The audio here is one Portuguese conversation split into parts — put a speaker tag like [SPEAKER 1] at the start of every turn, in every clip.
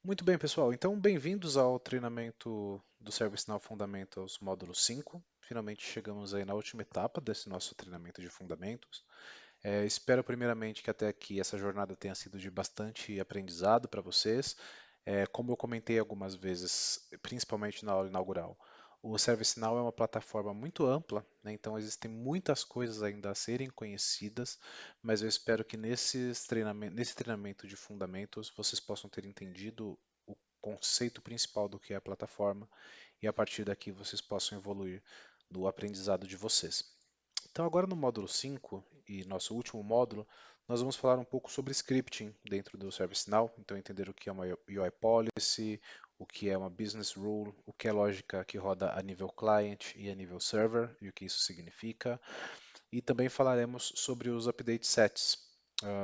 [SPEAKER 1] Muito bem, pessoal. Então, bem-vindos ao treinamento do ServiceNow Fundamentals módulo 5. Finalmente chegamos aí na última etapa desse nosso treinamento de fundamentos. Espero primeiramente que até aqui essa jornada tenha sido de bastante aprendizado para vocês. Como eu comentei algumas vezes, principalmente na aula inaugural, o ServiceNow é uma plataforma muito ampla, né? Então existem muitas coisas ainda a serem conhecidas, mas eu espero que nesse treinamento de fundamentos vocês possam ter entendido o conceito principal do que é a plataforma e a partir daqui vocês possam evoluir no aprendizado de vocês. Então, agora no módulo 5 e nosso último módulo, nós vamos falar um pouco sobre scripting dentro do ServiceNow. Então, entender o que é uma UI Policy, o que é uma Business Rule, o que é lógica que roda a nível client e a nível server e o que isso significa. E também falaremos sobre os update sets.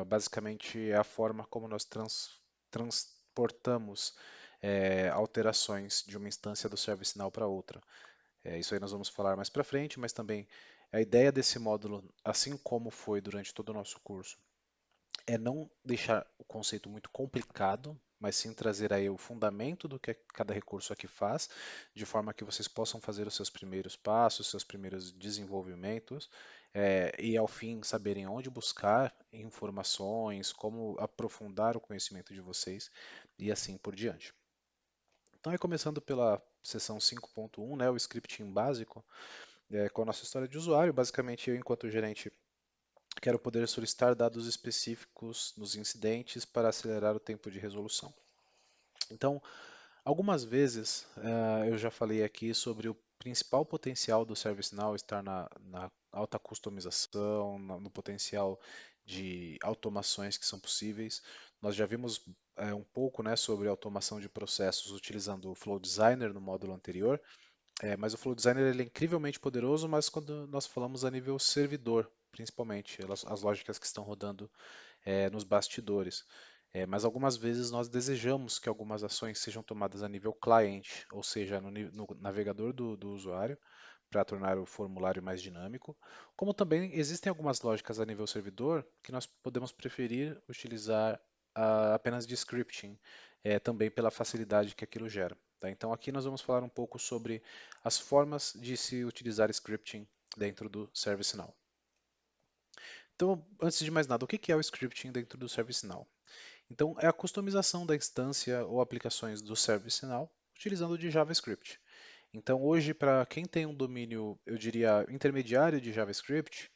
[SPEAKER 1] Basicamente, é a forma como nós transportamos alterações de uma instância do ServiceNow para outra. Isso aí nós vamos falar mais para frente, mas também a ideia desse módulo, assim como foi durante todo o nosso curso, é não deixar o conceito muito complicado, mas sim trazer aí o fundamento do que cada recurso aqui faz, de forma que vocês possam fazer os seus primeiros passos, seus primeiros desenvolvimentos, e ao fim saberem onde buscar informações, como aprofundar o conhecimento de vocês e assim por diante. Então, começando pela seção 5.1, né, o scripting básico, com a nossa história de usuário. Basicamente, eu, enquanto gerente, quero poder solicitar dados específicos nos incidentes para acelerar o tempo de resolução. Então, algumas vezes eu já falei aqui sobre o principal potencial do ServiceNow estar na alta customização, no potencial de automações que são possíveis. Nós já vimos um pouco, né, sobre automação de processos utilizando o Flow Designer no módulo anterior. Mas o Flow Designer ele é incrivelmente poderoso, mas quando nós falamos a nível servidor, principalmente, as lógicas que estão rodando nos bastidores. Mas algumas vezes nós desejamos que algumas ações sejam tomadas a nível cliente, ou seja, no navegador do usuário, para tornar o formulário mais dinâmico, como também existem algumas lógicas a nível servidor que nós podemos preferir utilizar apenas de scripting, também pela facilidade que aquilo gera. Tá? Então aqui nós vamos falar um pouco sobre as formas de se utilizar scripting dentro do ServiceNow. Então, antes de mais nada, o que é o scripting dentro do ServiceNow? Então, é a customização da instância ou aplicações do ServiceNow utilizando de JavaScript. Então, hoje, para quem tem um domínio, eu diria, intermediário de JavaScript,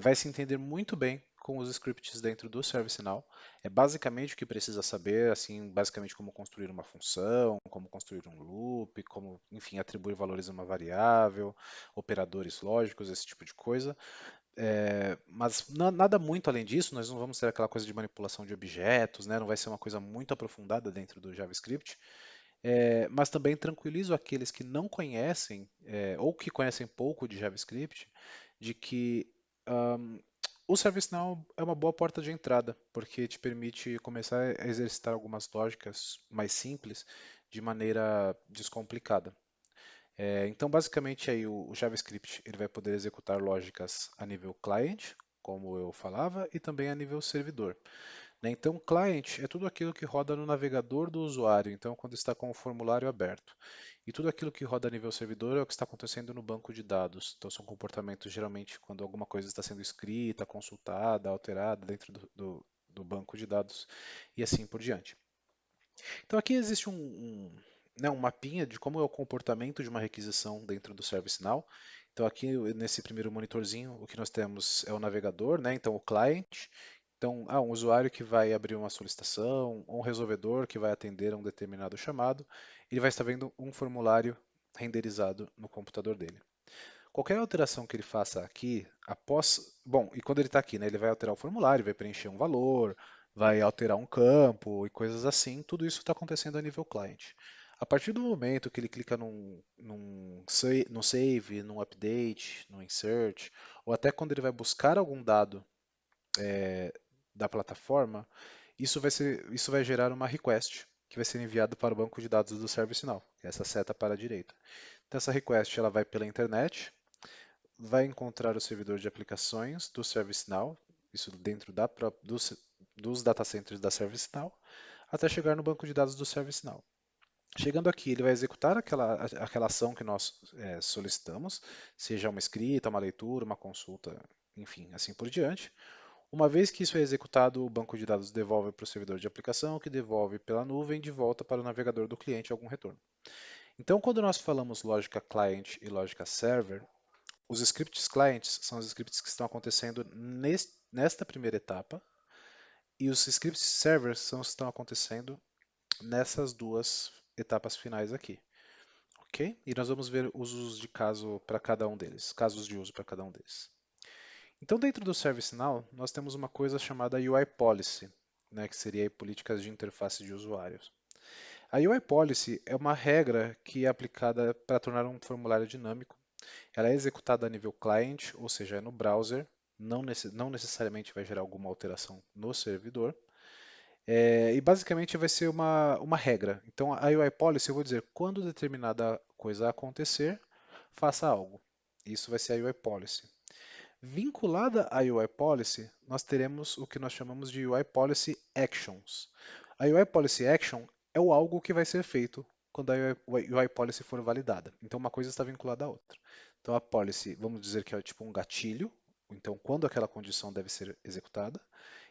[SPEAKER 1] vai se entender muito bem com os scripts dentro do ServiceNow. É basicamente o que precisa saber, assim, basicamente como construir uma função, como construir um loop, como, enfim, atribuir valores a uma variável, operadores lógicos, esse tipo de coisa. Mas nada muito além disso, nós não vamos ter aquela coisa de manipulação de objetos, né? Não vai ser uma coisa muito aprofundada dentro do JavaScript. Mas também tranquilizo aqueles que não conhecem, ou que conhecem pouco de JavaScript, de que ahm, o ServiceNow é uma boa porta de entrada, porque te permite começar a exercitar algumas lógicas mais simples de maneira descomplicada. Então, basicamente, aí o JavaScript ele vai poder executar lógicas a nível client, como eu falava, e também a nível servidor. Né? Então, client é tudo aquilo que roda no navegador do usuário, então, quando está com o formulário aberto. E tudo aquilo que roda a nível servidor é o que está acontecendo no banco de dados. Então, são comportamentos geralmente quando alguma coisa está sendo escrita, consultada, alterada dentro do banco de dados e assim por diante. Então aqui existe um mapinha de como é o comportamento de uma requisição dentro do ServiceNow. Então aqui nesse primeiro monitorzinho, o que nós temos é o navegador, né? Então o client. Então, um usuário que vai abrir uma solicitação, ou um resolvedor que vai atender a um determinado chamado, ele vai estar vendo um formulário renderizado no computador dele. Qualquer alteração que ele faça aqui, Bom, e quando ele está aqui, né, ele vai alterar o formulário, vai preencher um valor, vai alterar um campo e coisas assim, tudo isso está acontecendo a nível client. A partir do momento que ele clica no save, num update, no insert, ou até quando ele vai buscar algum dado da plataforma, isso vai gerar uma request que vai ser enviado para o banco de dados do ServiceNow, que é essa seta para a direita. Então, essa request ela vai pela internet, vai encontrar o servidor de aplicações do ServiceNow, isso dentro dos data centers da ServiceNow. até chegar no banco de dados do ServiceNow. Chegando aqui, ele vai executar aquela ação que nós solicitamos, seja uma escrita, uma leitura, uma consulta, enfim, assim por diante. Uma vez que isso é executado, o banco de dados devolve para o servidor de aplicação, que devolve pela nuvem de volta para o navegador do cliente algum retorno. Então, quando nós falamos lógica client e lógica server, os scripts clients são os scripts que estão acontecendo nesta primeira etapa, e os scripts servers são os que estão acontecendo nessas duas etapas finais aqui. Ok? E nós vamos ver usos de caso para cada um deles, casos de uso para cada um deles. Então, dentro do ServiceNow, nós temos uma coisa chamada UI Policy, né, que seria aí políticas de interface de usuários. A UI Policy é uma regra que é aplicada para tornar um formulário dinâmico. Ela é executada a nível client, ou seja, é no browser, não necessariamente vai gerar alguma alteração no servidor. E basicamente vai ser uma regra. Então, a UI Policy, eu vou dizer, quando determinada coisa acontecer, faça algo. Isso vai ser a UI Policy. Vinculada à UI Policy, nós teremos o que nós chamamos de UI Policy Actions. A UI Policy Action é o algo que vai ser feito quando a UI Policy for validada. Então, uma coisa está vinculada à outra. Então, a policy, vamos dizer que é tipo um gatilho, então quando aquela condição deve ser executada,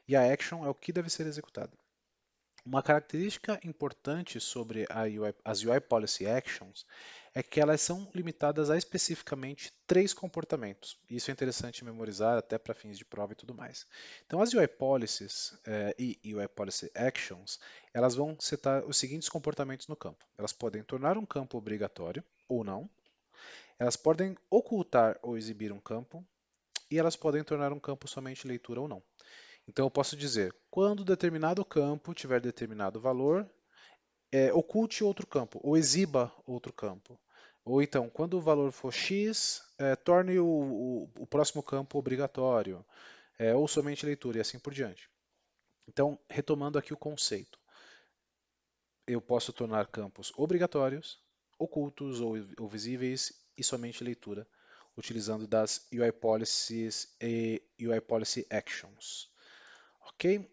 [SPEAKER 1] e a action é o que deve ser executado. Uma característica importante sobre as UI Policy Actions é que elas são limitadas a especificamente três comportamentos. Isso é interessante memorizar até para fins de prova e tudo mais. Então, as UI Policies e UI Policy Actions, elas vão setar os seguintes comportamentos no campo. Elas podem tornar um campo obrigatório ou não. Elas podem ocultar ou exibir um campo. E elas podem tornar um campo somente leitura ou não. Então eu posso dizer, quando determinado campo tiver determinado valor, oculte outro campo, ou exiba outro campo. Ou então, quando o valor for x, torne o próximo campo obrigatório, ou somente leitura, e assim por diante. Então, retomando aqui o conceito, eu posso tornar campos obrigatórios, ocultos ou visíveis e somente leitura, utilizando das UI Policies e UI Policy Actions. Ok?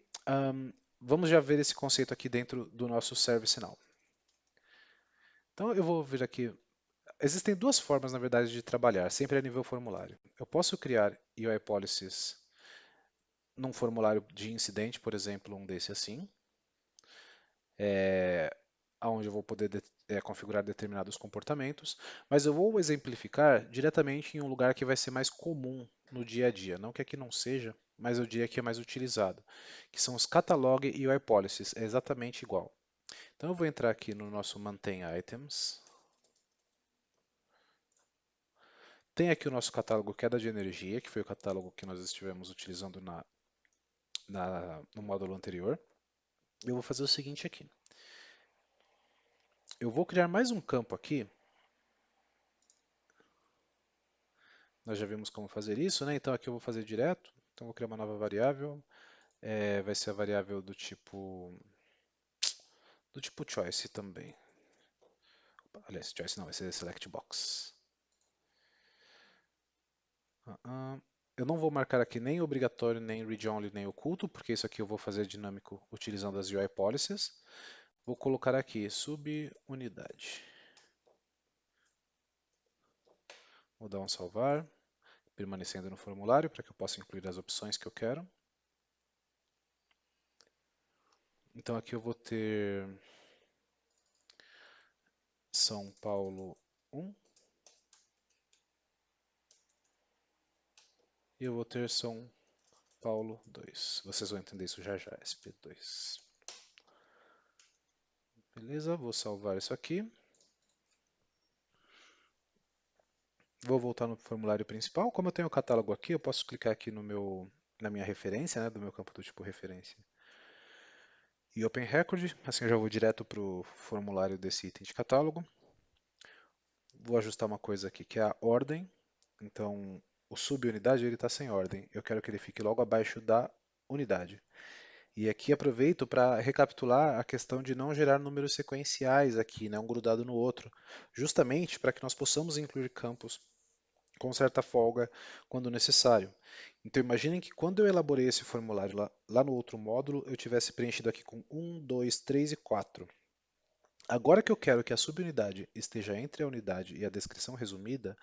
[SPEAKER 1] Vamos já ver esse conceito aqui dentro do nosso ServiceNow. Então eu vou vir aqui. Existem duas formas, na verdade, de trabalhar, sempre a nível formulário. Eu posso criar UI policies num formulário de incidente, por exemplo, um desse assim, onde eu vou poder configurar determinados comportamentos, mas eu vou exemplificar diretamente em um lugar que vai ser mais comum no dia a dia. Não que aqui não seja, mas eu diria que é mais utilizado, que são os catalog e UI policies. É exatamente igual. Então eu vou entrar aqui no nosso Maintain Items. Tem aqui o nosso catálogo queda de energia, que foi o catálogo que nós estivemos utilizando no módulo anterior. Eu vou fazer o seguinte aqui. Eu vou criar mais um campo aqui. Nós já vimos como fazer isso, né? Então aqui eu vou fazer direto. Então eu vou criar uma nova variável. Vai ser a variável do tipo choice também. Aliás, choice não, vai ser select box. Eu não vou marcar aqui nem obrigatório, nem read-only, nem oculto, porque isso aqui eu vou fazer dinâmico utilizando as UI policies. Vou colocar aqui subunidade. Vou dar um salvar, permanecendo no formulário para que eu possa incluir as opções que eu quero. Então aqui eu vou ter São Paulo 1 e eu vou ter São Paulo 2. Vocês vão entender isso já já, SP2. Beleza, vou salvar isso aqui. Vou voltar no formulário principal. Como eu tenho o catálogo aqui, eu posso clicar aqui na minha referência, né, do meu campo do tipo referência. E Open Record, assim eu já vou direto para o formulário desse item de catálogo. Vou ajustar uma coisa aqui, que é a ordem. Então, o subunidade ele está sem ordem. Eu quero que ele fique logo abaixo da unidade. E aqui aproveito para recapitular a questão de não gerar números sequenciais aqui, né, um grudado no outro, justamente para que nós possamos incluir campos com certa folga quando necessário. Então imaginem que quando eu elaborei esse formulário lá no outro módulo, eu tivesse preenchido aqui com 1, 2, 3 e 4. Agora que eu quero que a subunidade esteja entre a unidade e a descrição resumida,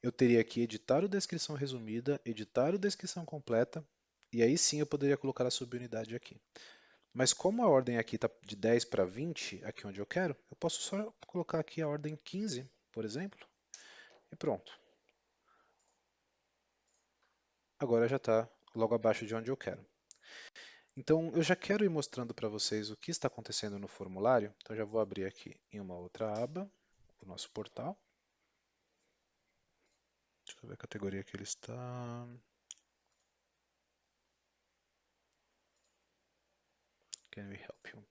[SPEAKER 1] eu teria que editar o descrição resumida, editar o descrição completa, e aí sim eu poderia colocar a subunidade aqui. Mas como a ordem aqui está de 10 para 20, aqui onde eu quero, eu posso só colocar aqui a ordem 15, por exemplo, e pronto. Agora já está logo abaixo de onde eu quero. Então eu já quero ir mostrando para vocês o que está acontecendo no formulário, então já vou abrir aqui em uma outra aba, o nosso portal. Deixa eu ver a categoria que ele está. Can we help you?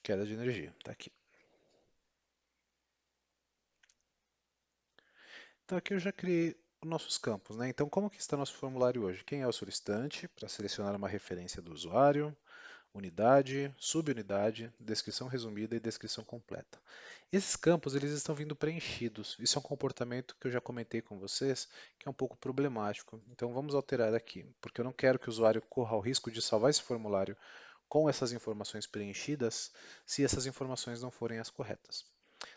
[SPEAKER 1] Queda de energia, está aqui. Então aqui eu já criei os nossos campos, né? Então como que está nosso formulário hoje? Quem é o solicitante? Para selecionar uma referência do usuário, unidade, subunidade, descrição resumida e descrição completa. Esses campos eles estão vindo preenchidos. Isso é um comportamento que eu já comentei com vocês, que é um pouco problemático. Então vamos alterar aqui, porque eu não quero que o usuário corra o risco de salvar esse formulário com essas informações preenchidas, se essas informações não forem as corretas.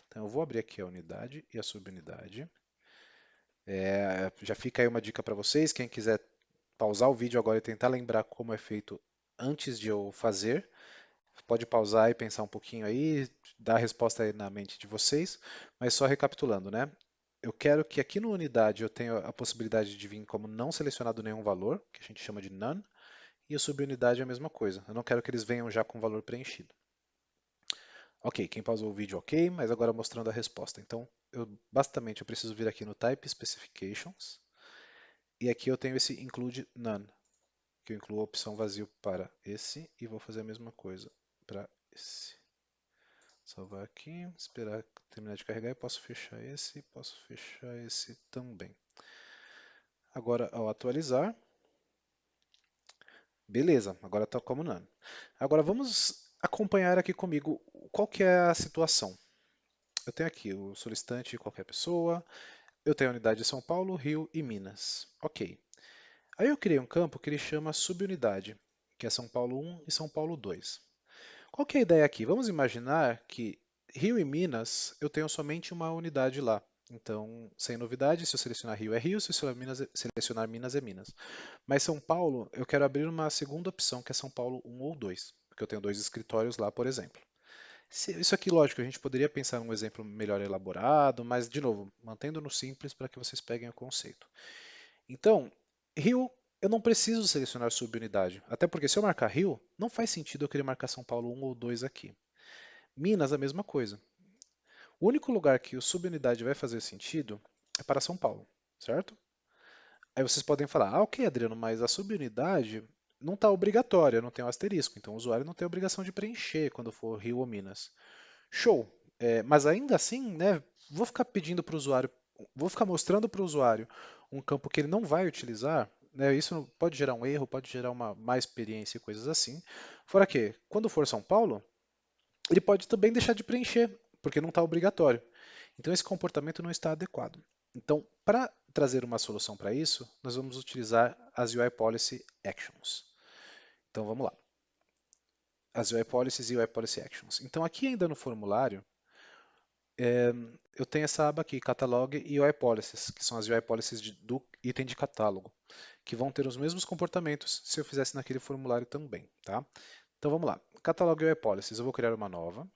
[SPEAKER 1] Então eu vou abrir aqui a unidade e a subunidade. Já fica aí uma dica para vocês, quem quiser pausar o vídeo agora e tentar lembrar como é feito antes de eu fazer, pode pausar e pensar um pouquinho aí, dar a resposta aí na mente de vocês, mas só recapitulando, né? Eu quero que aqui no unidade eu tenha a possibilidade de vir como não selecionado nenhum valor, que a gente chama de none, e a subunidade é a mesma coisa. Eu não quero que eles venham já com o valor preenchido. Ok, quem pausou o vídeo, ok, mas agora mostrando a resposta. Então, basicamente, eu preciso vir aqui no Type Specifications, e aqui eu tenho esse Include None, que eu incluo a opção vazio para esse, e vou fazer a mesma coisa para esse. Salvar aqui, esperar terminar de carregar e posso fechar esse também. Agora, ao atualizar, beleza, agora está como none. Agora vamos acompanhar aqui comigo qual que é a situação. Eu tenho aqui o solicitante de qualquer pessoa, eu tenho a unidade de São Paulo, Rio e Minas. Ok. Aí eu criei um campo que ele chama subunidade, que é São Paulo 1 e São Paulo 2. Qual que é a ideia aqui? Vamos imaginar que Rio e Minas eu tenho somente uma unidade lá. Então, sem novidade, se eu selecionar Rio é Rio, se eu selecionar Minas é Minas. Mas São Paulo, eu quero abrir uma segunda opção, que é São Paulo 1 ou 2, porque eu tenho dois escritórios lá, por exemplo. Isso aqui, lógico, a gente poderia pensar num exemplo melhor elaborado, mas, de novo, mantendo no simples para que vocês peguem o conceito. Então, Rio, eu não preciso selecionar subunidade, até porque se eu marcar Rio, não faz sentido eu querer marcar São Paulo 1 ou 2 aqui. Minas, a mesma coisa. O único lugar que o subunidade vai fazer sentido é para São Paulo, certo? Aí vocês podem falar, ah, ok, Adriano, mas a subunidade não está obrigatória, não tem um asterisco, então o usuário não tem obrigação de preencher quando for Rio ou Minas. Show. Mas ainda assim, né, vou ficar pedindo para o usuário, vou ficar mostrando para o usuário um campo que ele não vai utilizar, né, isso pode gerar um erro, pode gerar uma má experiência e coisas assim. Fora que, quando for São Paulo, ele pode também deixar de preencher, porque não está obrigatório. Então esse comportamento não está adequado. Então, para trazer uma solução para isso, nós vamos utilizar as UI Policy Actions. Então vamos lá. As UI Policies e UI Policy Actions. Então aqui ainda no formulário, eu tenho essa aba aqui, Catalog e UI Policies, que são as UI Policies do item de catálogo, que vão ter os mesmos comportamentos se eu fizesse naquele formulário também, tá? Então vamos lá. Catalog e UI Policies, eu vou criar uma nova.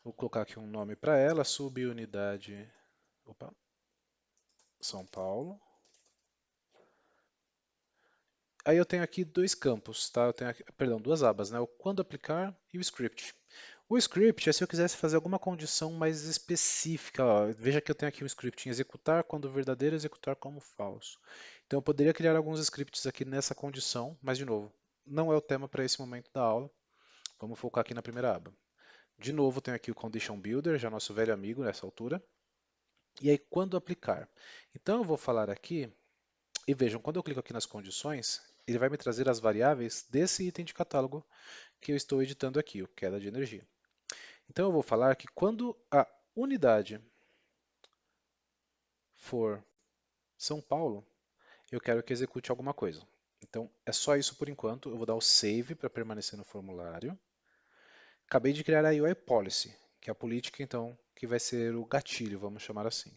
[SPEAKER 1] Vou colocar aqui um nome para ela, subunidade, opa, São Paulo. Aí eu tenho aqui dois campos, tá? Eu tenho aqui, perdão, duas abas, né? O quando aplicar e o script. O script é se eu quisesse fazer alguma condição mais específica. Ó. Veja que eu tenho aqui um script em executar quando verdadeiro, executar como falso. Então eu poderia criar alguns scripts aqui nessa condição, mas de novo, não é o tema para esse momento da aula. Vamos focar aqui na primeira aba. De novo, tenho aqui o Condition Builder, já nosso velho amigo nessa altura. E aí, quando aplicar? Então eu vou falar aqui, e vejam, quando eu clico aqui nas condições, ele vai me trazer as variáveis desse item de catálogo que eu estou editando aqui, o queda de energia. Então eu vou falar que quando a unidade for São Paulo, eu quero que execute alguma coisa. Então é só isso por enquanto. Eu vou dar o save para permanecer no formulário. Acabei de criar a UI Policy, que é a política então que vai ser o gatilho, vamos chamar assim.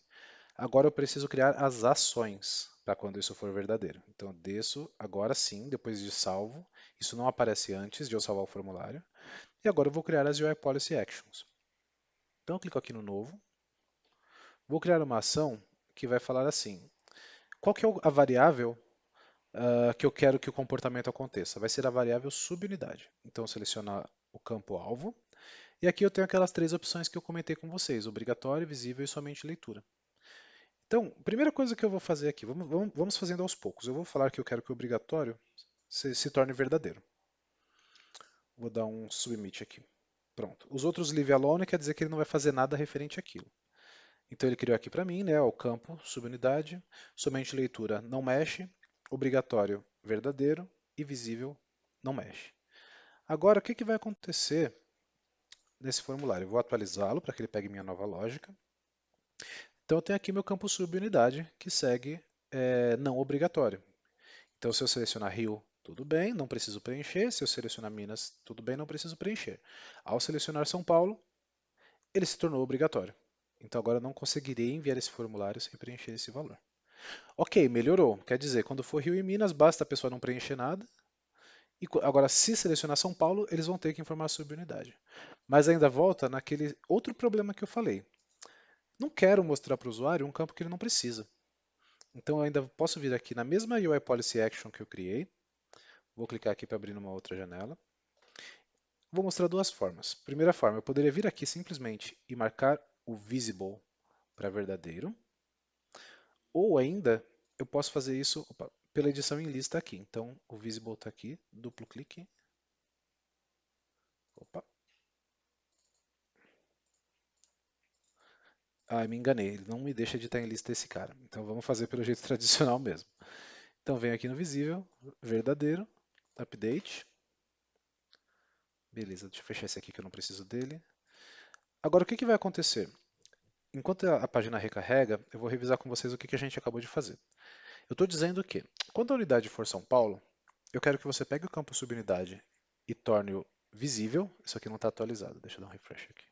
[SPEAKER 1] Agora eu preciso criar as ações para quando isso for verdadeiro. Então eu desço agora sim, depois de salvo. Isso não aparece antes de eu salvar o formulário. E agora eu vou criar as UI Policy Actions. Então eu clico aqui no novo. Vou criar uma ação que vai falar assim: qual que é a variável que eu quero que o comportamento aconteça? Vai ser a variável subunidade. Então, selecionar o campo alvo. E aqui eu tenho aquelas três opções que eu comentei com vocês: obrigatório, visível e somente leitura. Então, a primeira coisa que eu vou fazer aqui, vamos fazendo aos poucos. Eu vou falar que eu quero que o obrigatório se torne verdadeiro. Vou dar um submit aqui. Pronto. Os outros leave alone quer dizer que ele não vai fazer nada referente àquilo. Então ele criou aqui para mim, né, o campo subunidade, somente leitura não mexe, obrigatório verdadeiro e visível não mexe. Agora, o que, que vai acontecer nesse formulário? Eu vou atualizá-lo para que ele pegue minha nova lógica. Então eu tenho aqui meu campo subunidade que segue não obrigatório. Então se eu selecionar Rio, tudo bem, não preciso preencher. Se eu selecionar Minas, tudo bem, não preciso preencher. Ao selecionar São Paulo, ele se tornou obrigatório. Então agora eu não conseguirei enviar esse formulário sem preencher esse valor. Ok, melhorou. Quer dizer, quando for Rio e Minas, basta a pessoa não preencher nada. E agora, se selecionar São Paulo, eles vão ter que informar sobre unidade. Mas ainda volta naquele outro problema que eu falei. Não quero mostrar para o usuário um campo que ele não precisa. Então eu ainda posso vir aqui na mesma UI Policy Action que eu criei. Vou clicar aqui para abrir uma outra janela. Vou mostrar duas formas. Primeira forma, eu poderia vir aqui simplesmente e marcar o visible para verdadeiro. Ou ainda, eu posso fazer isso pela edição em lista aqui. Então, o visible está aqui, duplo clique. Opa. Ah, me enganei, ele não me deixa editar em lista esse cara. Então, vamos fazer pelo jeito tradicional mesmo. Então, venho aqui no visível, verdadeiro, update. Beleza, deixa eu fechar esse aqui que eu não preciso dele. Agora, o que, que vai acontecer? Enquanto a página recarrega, eu vou revisar com vocês o que, que a gente acabou de fazer. Eu estou dizendo que, quando a unidade for São Paulo, eu quero que você pegue o campo subunidade e torne-o visível. Isso aqui não está atualizado, deixa eu dar um refresh aqui.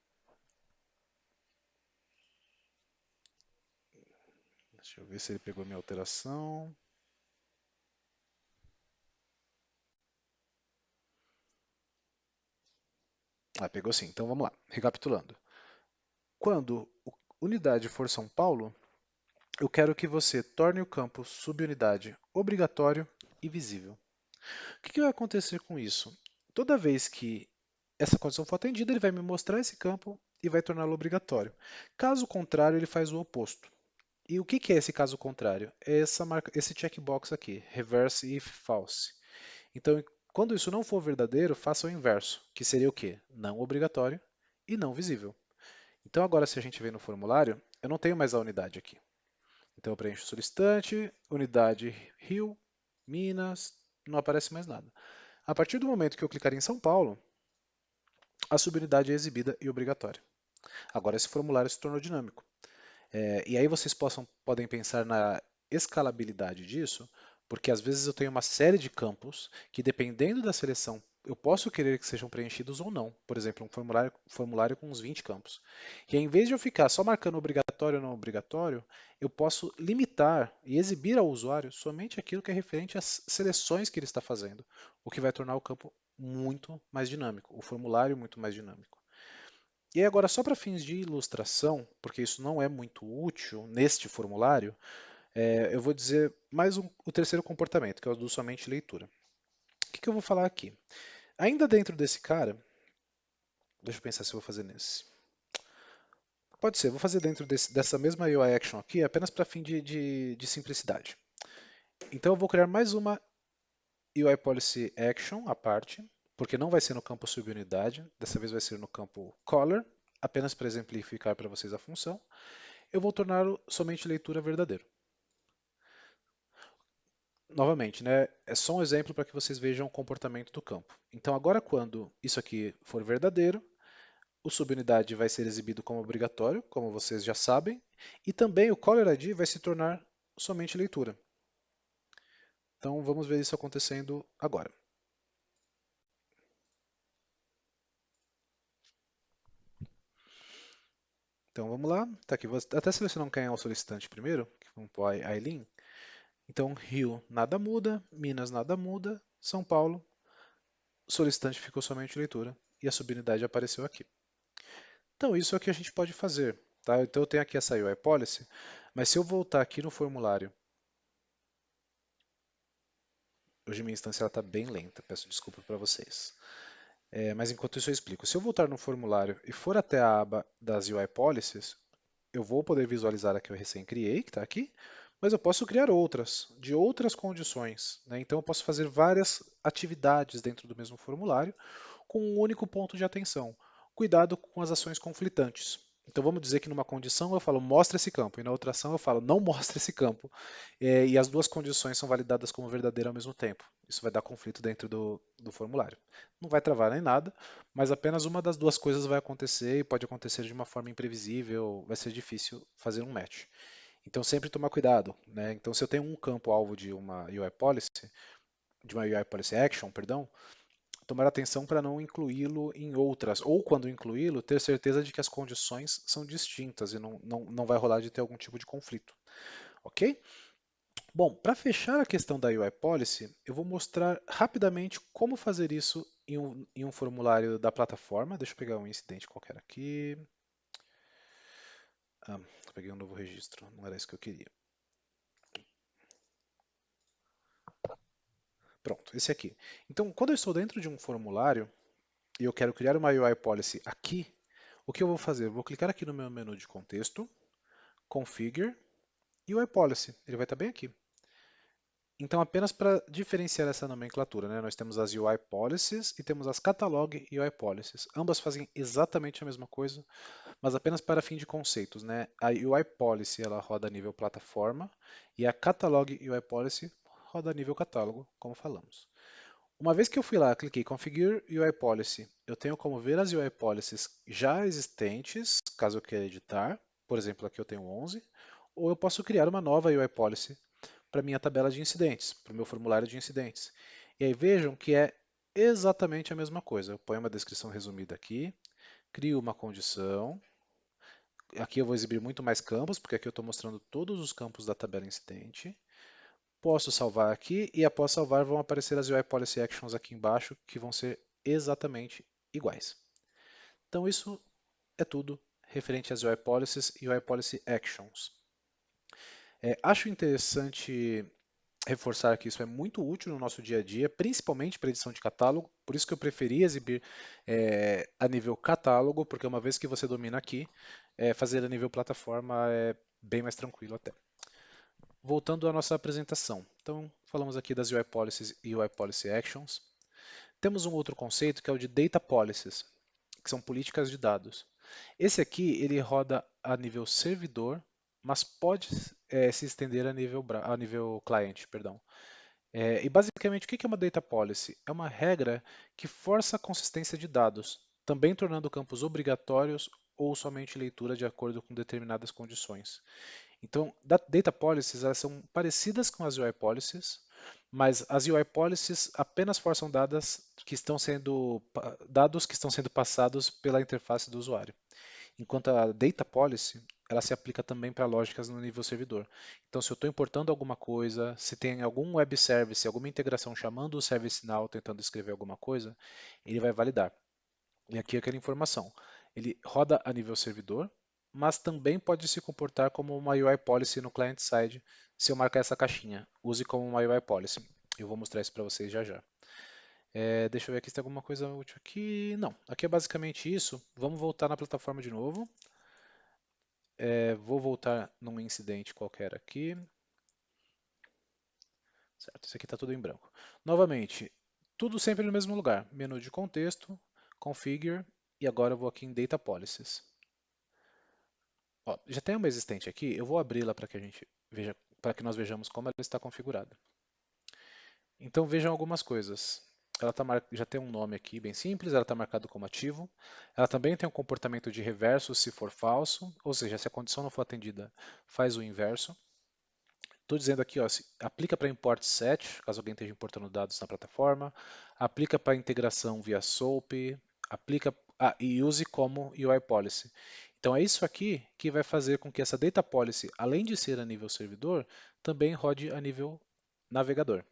[SPEAKER 1] Deixa eu ver se ele pegou minha alteração. Ah, pegou sim. Então vamos lá. Recapitulando. Quando a unidade for São Paulo, eu quero que você torne o campo subunidade obrigatório e visível. O que vai acontecer com isso? Toda vez que essa condição for atendida, ele vai me mostrar esse campo e vai torná-lo obrigatório. Caso contrário, ele faz o oposto. E o que é esse caso contrário? É esse checkbox aqui, reverse if false. Então, quando isso não for verdadeiro, faça o inverso, que seria o quê? Não obrigatório e não visível. Então, agora, se a gente vem no formulário, eu não tenho mais a unidade aqui. Então, eu preencho solicitante, unidade Rio, Minas, não aparece mais nada. A partir do momento que eu clicar em São Paulo, a subunidade é exibida e obrigatória. Agora, esse formulário se tornou dinâmico. E aí vocês podem pensar na escalabilidade disso, porque às vezes eu tenho uma série de campos que, dependendo da seleção, eu posso querer que sejam preenchidos ou não. Por exemplo, um formulário com uns 20 campos. E aí, em vez de eu ficar só marcando obrigatório ou não obrigatório, eu posso limitar e exibir ao usuário somente aquilo que é referente às seleções que ele está fazendo, o que vai tornar o campo muito mais dinâmico, o formulário muito mais dinâmico. E agora, só para fins de ilustração, porque isso não é muito útil neste formulário, eu vou dizer mais o terceiro comportamento, que é o do somente leitura. O que eu vou falar aqui? Ainda dentro desse cara, deixa eu pensar se eu vou fazer nesse. Pode ser, vou fazer dentro dessa mesma UI Action aqui, apenas para fim de simplicidade. Então eu vou criar mais uma UI Policy Action à parte, porque não vai ser no campo subunidade, dessa vez vai ser no campo Color, apenas para exemplificar para vocês a função. Eu vou torná-lo somente leitura verdadeiro. Novamente, né, é só um exemplo para que vocês vejam o comportamento do campo. Então, agora, quando isso aqui for verdadeiro, o subunidade vai ser exibido como obrigatório, como vocês já sabem, e também o caller ID vai se tornar somente leitura. Então, vamos ver isso acontecendo agora. Então, vamos lá. Tá aqui. Vou até selecionar quem é o solicitante primeiro, que vamos pôr a Aileen. Então, Rio, nada muda. Minas, nada muda. São Paulo, o solicitante ficou somente leitura e a subunidade apareceu aqui. Então, isso é o que a gente pode fazer. Tá? Então, eu tenho aqui essa UI Policy, mas se eu voltar aqui no formulário, hoje minha instância está bem lenta, peço desculpa para vocês. Mas enquanto isso eu explico. Se eu voltar no formulário e for até a aba das UI Policies, eu vou poder visualizar a que eu recém criei, que está aqui, mas eu posso criar outras, de outras condições. Né? Então eu posso fazer várias atividades dentro do mesmo formulário com um único ponto de atenção. Cuidado com as ações conflitantes. Então vamos dizer que numa condição eu falo mostra esse campo, e na outra ação eu falo não mostra esse campo. E as duas condições são validadas como verdadeiras ao mesmo tempo. Isso vai dar conflito dentro do formulário. Não vai travar nem nada, mas apenas uma das duas coisas vai acontecer e pode acontecer de uma forma imprevisível, vai ser difícil fazer um match. Então sempre tomar cuidado, né? Então se eu tenho um campo alvo de uma UI policy, de uma UI policy action, perdão, tomar atenção para não incluí-lo em outras, ou quando incluí-lo, ter certeza de que as condições são distintas e não vai rolar de ter algum tipo de conflito, ok? Bom, para fechar a questão da UI Policy, eu vou mostrar rapidamente como fazer isso em um formulário da plataforma. Deixa eu pegar um incidente qualquer aqui. Ah, peguei um novo registro, não era isso que eu queria. Pronto, esse aqui. Então, quando eu estou dentro de um formulário e eu quero criar uma UI Policy aqui, o que eu vou fazer? Eu vou clicar aqui no meu menu de contexto, Configure, UI Policy. Ele vai estar bem aqui. Então, apenas para diferenciar essa nomenclatura, né, nós temos as UI Policies e temos as Catalog UI Policies. Ambas fazem exatamente a mesma coisa, mas apenas para fim de conceitos. Né? A UI Policy ela roda a nível plataforma e a Catalog UI Policy roda a nível catálogo, como falamos. Uma vez que eu fui lá, cliquei Configure UI Policy, eu tenho como ver as UI Policies já existentes, caso eu queira editar. Por exemplo, aqui eu tenho 11, ou eu posso criar uma nova UI Policy para minha tabela de incidentes, para o meu formulário de incidentes. E aí vejam que é exatamente a mesma coisa. Eu ponho uma descrição resumida aqui, crio uma condição. Aqui eu vou exibir muito mais campos, porque aqui eu estou mostrando todos os campos da tabela incidente. Posso salvar aqui e após salvar vão aparecer as UI Policy Actions aqui embaixo, que vão ser exatamente iguais. Então isso é tudo referente às UI Policies e UI Policy Actions. Acho interessante reforçar que isso é muito útil no nosso dia a dia, principalmente para edição de catálogo, por isso que eu preferi exibir a nível catálogo, porque uma vez que você domina aqui, fazer a nível plataforma é bem mais tranquilo até. Voltando à nossa apresentação, então falamos aqui das UI Policies e UI Policy Actions. Temos um outro conceito que é o de Data Policies, que são políticas de dados. Esse aqui ele roda a nível servidor, mas pode se estender a nível cliente, perdão. E basicamente, o que é uma data policy? É uma regra que força a consistência de dados, também tornando campos obrigatórios ou somente leitura de acordo com determinadas condições. Então, data policies elas são parecidas com as UI policies, mas as UI policies apenas forçam dados que estão sendo passados pela interface do usuário. Enquanto a data policy, ela se aplica também para lógicas no nível servidor. Então, se eu estou importando alguma coisa, se tem algum web service, alguma integração chamando o ServiceNow tentando escrever alguma coisa, ele vai validar. E aqui aquela informação. Ele roda a nível servidor, mas também pode se comportar como uma UI policy no client side se eu marcar essa caixinha. Use como uma UI policy. Eu vou mostrar isso para vocês já já. Deixa eu ver aqui se tem alguma coisa útil aqui. Não, aqui é basicamente isso. Vamos voltar na plataforma de novo. Vou voltar num incidente qualquer aqui. Certo, isso aqui está tudo em branco. Novamente, tudo sempre no mesmo lugar. Menu de contexto, Configure, e agora eu vou aqui em Data Policies. Ó, já tem uma existente aqui, eu vou abri-la para que a gente veja, para que nós vejamos como ela está configurada. Então vejam algumas coisas. Ela já tem um nome aqui bem simples, ela está marcada como ativo. Ela também tem um comportamento de reverso se for falso, ou seja, se a condição não for atendida, faz o inverso. Estou dizendo aqui, ó, aplica para import set, caso alguém esteja importando dados na plataforma, aplica para integração via SOAP, aplica e use como UI policy. Então é isso aqui que vai fazer com que essa data policy, além de ser a nível servidor, também rode a nível navegador.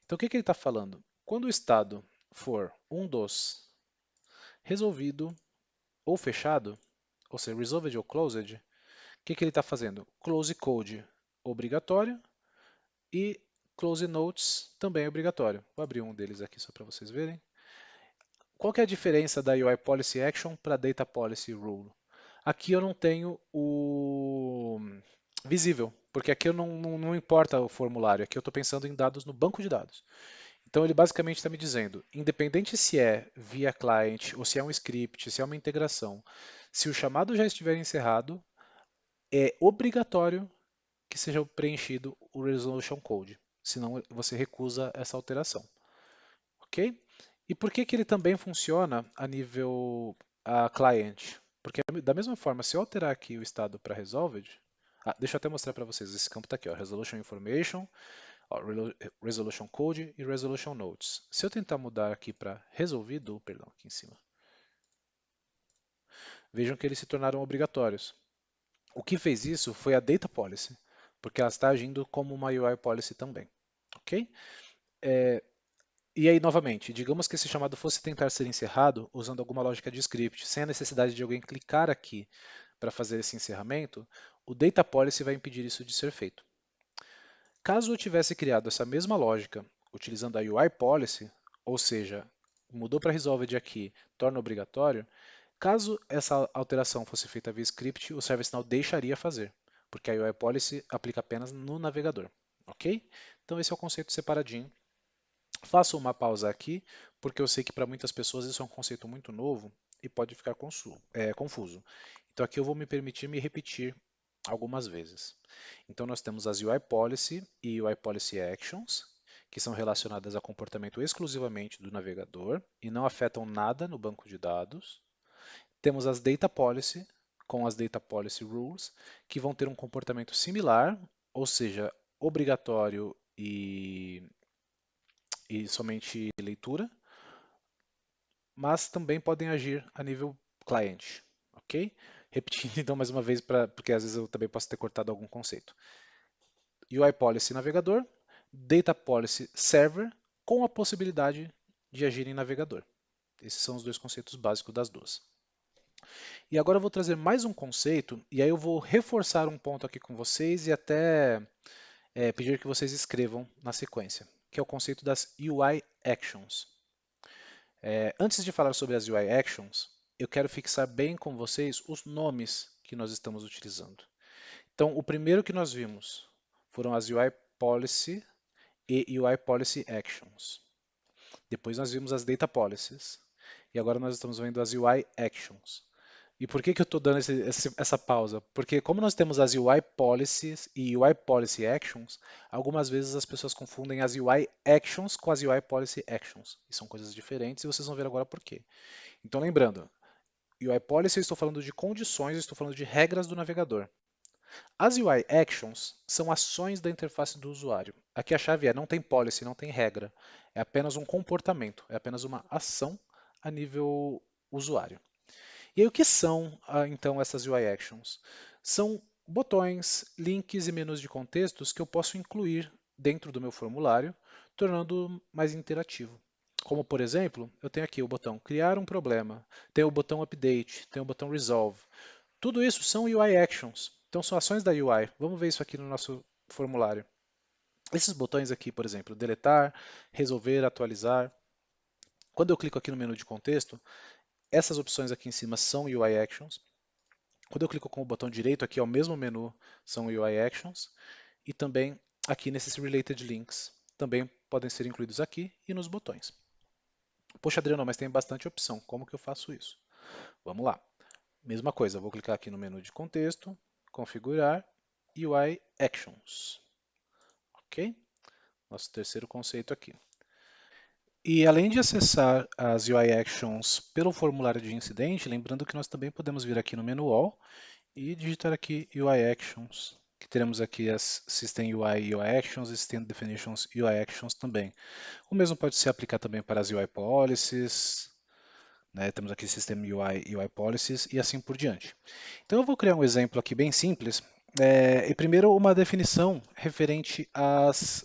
[SPEAKER 1] Então, o que ele está falando? Quando o estado for um dos resolvido ou fechado, ou seja, resolved ou closed, o que ele está fazendo? Close code obrigatório e close notes também é obrigatório. Vou abrir um deles aqui só para vocês verem. Qual que é a diferença da UI Policy Action para Data Policy Rule? Aqui eu não tenho o visível, porque aqui eu não importa o formulário, aqui eu estou pensando em dados no banco de dados. Então ele basicamente está me dizendo, independente se é via client ou se é um script, se é uma integração, se o chamado já estiver encerrado, é obrigatório que seja preenchido o resolution code, senão você recusa essa alteração, ok? E por que que ele também funciona a nível client? Porque da mesma forma, se eu alterar aqui o estado para resolved, deixa eu até mostrar para vocês, esse campo está aqui, ó, resolution information, ó, resolution code e resolution notes. Se eu tentar mudar aqui para resolvido, perdão, aqui em cima, vejam que eles se tornaram obrigatórios. O que fez isso foi a data policy, porque ela está agindo como uma UI policy também, ok? E aí, novamente, digamos que esse chamado fosse tentar ser encerrado usando alguma lógica de script, sem a necessidade de alguém clicar aqui para fazer esse encerramento, o data policy vai impedir isso de ser feito. Caso eu tivesse criado essa mesma lógica utilizando a UI policy, ou seja, mudou para resolved aqui, torna obrigatório, caso essa alteração fosse feita via script, o ServiceNow deixaria fazer, porque a UI policy aplica apenas no navegador, ok? Então esse é o conceito separadinho. Faço uma pausa aqui, porque eu sei que para muitas pessoas isso é um conceito muito novo e pode ficar confuso. Então aqui eu vou me permitir me repetir algumas vezes. Então nós temos as UI Policy e UI Policy Actions, que são relacionadas a comportamento exclusivamente do navegador e não afetam nada no banco de dados. Temos as Data Policy com as Data Policy Rules, que vão ter um comportamento similar, ou seja, obrigatório e somente leitura, mas também podem agir a nível cliente, ok? Repetindo então mais uma vez, porque às vezes eu também posso ter cortado algum conceito. UI Policy navegador, Data Policy server, com a possibilidade de agir em navegador. Esses são os dois conceitos básicos das duas. E agora eu vou trazer mais um conceito, e aí eu vou reforçar um ponto aqui com vocês e até pedir que vocês escrevam na sequência, que é o conceito das UI Actions. Antes de falar sobre as UI Actions, eu quero fixar bem com vocês os nomes que nós estamos utilizando. Então, o primeiro que nós vimos foram as UI Policy e UI Policy Actions. Depois nós vimos as Data Policies. E agora nós estamos vendo as UI Actions. E por que eu estou dando essa pausa? Porque como nós temos as UI Policies e UI Policy Actions, algumas vezes as pessoas confundem as UI Actions com as UI Policy Actions. E são coisas diferentes e vocês vão ver agora por quê. Então lembrando, UI Policy eu estou falando de condições, eu estou falando de regras do navegador. As UI Actions são ações da interface do usuário. Aqui a chave é não tem policy, não tem regra. É apenas um comportamento, é apenas uma ação a nível usuário. E aí, o que são, então, essas UI Actions? São botões, links e menus de contextos que eu posso incluir dentro do meu formulário, tornando mais interativo. Como, por exemplo, eu tenho aqui o botão Criar um problema, tenho o botão Update, tenho o botão Resolve. Tudo isso são UI Actions, então são ações da UI. Vamos ver isso aqui no nosso formulário. Esses botões aqui, por exemplo, deletar, resolver, atualizar. Quando eu clico aqui no menu de contexto, essas opções aqui em cima são UI Actions. Quando eu clico com o botão direito, aqui é o mesmo menu, são UI Actions. E também aqui nesses Related Links, também podem ser incluídos aqui e nos botões. Poxa, Adriano, mas tem bastante opção, como que eu faço isso? Vamos lá. Mesma coisa, vou clicar aqui no menu de contexto, configurar UI Actions. Ok? nosso terceiro conceito aqui. E além de acessar as UI Actions pelo formulário de incidente, lembrando que nós também podemos vir aqui no menu All e digitar aqui UI Actions, que teremos aqui as System UI UI Actions e System Definitions UI Actions também. O mesmo pode se aplicar também para as UI Policies, né? Temos aqui System UI UI Policies e assim por diante. Então eu vou criar um exemplo aqui bem simples, e primeiro uma definição referente às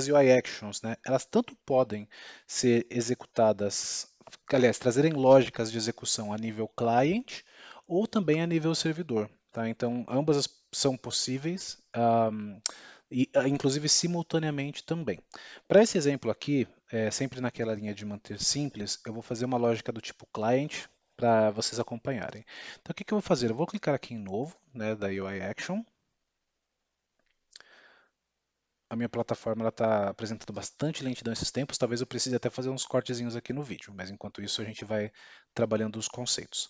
[SPEAKER 1] UI Actions, né? Elas tanto podem ser executadas, aliás, trazerem lógicas de execução a nível client ou também a nível servidor. Tá? Então, ambas são possíveis, inclusive simultaneamente também. Para esse exemplo aqui, sempre naquela linha de manter simples, eu vou fazer uma lógica do tipo client para vocês acompanharem. Então, o que eu vou fazer? Eu vou clicar aqui em novo, né, da UI Action. A minha plataforma está apresentando bastante lentidão esses tempos, talvez eu precise até fazer uns cortezinhos aqui no vídeo, mas enquanto isso a gente vai trabalhando os conceitos.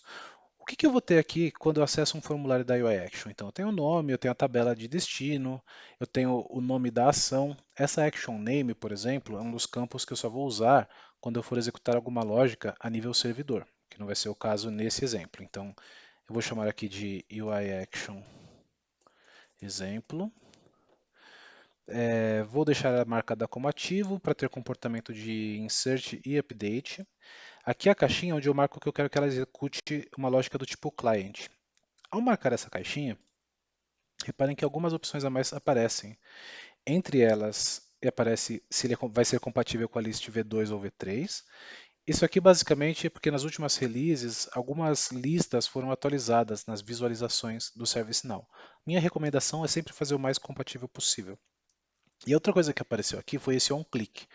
[SPEAKER 1] O que eu vou ter aqui quando eu acesso um formulário da UI Action? Então, eu tenho o nome, eu tenho a tabela de destino, eu tenho o nome da ação. Essa Action Name, por exemplo, é um dos campos que eu só vou usar quando eu for executar alguma lógica a nível servidor, que não vai ser o caso nesse exemplo. Então, eu vou chamar aqui de UI Action exemplo. Vou deixar ela marcada como ativo para ter comportamento de insert e update. Aqui é a caixinha onde eu marco que eu quero que ela execute uma lógica do tipo client. Ao marcar essa caixinha, reparem que algumas opções a mais aparecem. Entre elas, aparece se ele vai ser compatível com a list V2 ou V3. Isso aqui basicamente é porque nas últimas releases, algumas listas foram atualizadas nas visualizações do ServiceNow. Minha recomendação é sempre fazer o mais compatível possível. E outra coisa que apareceu aqui foi esse onClick.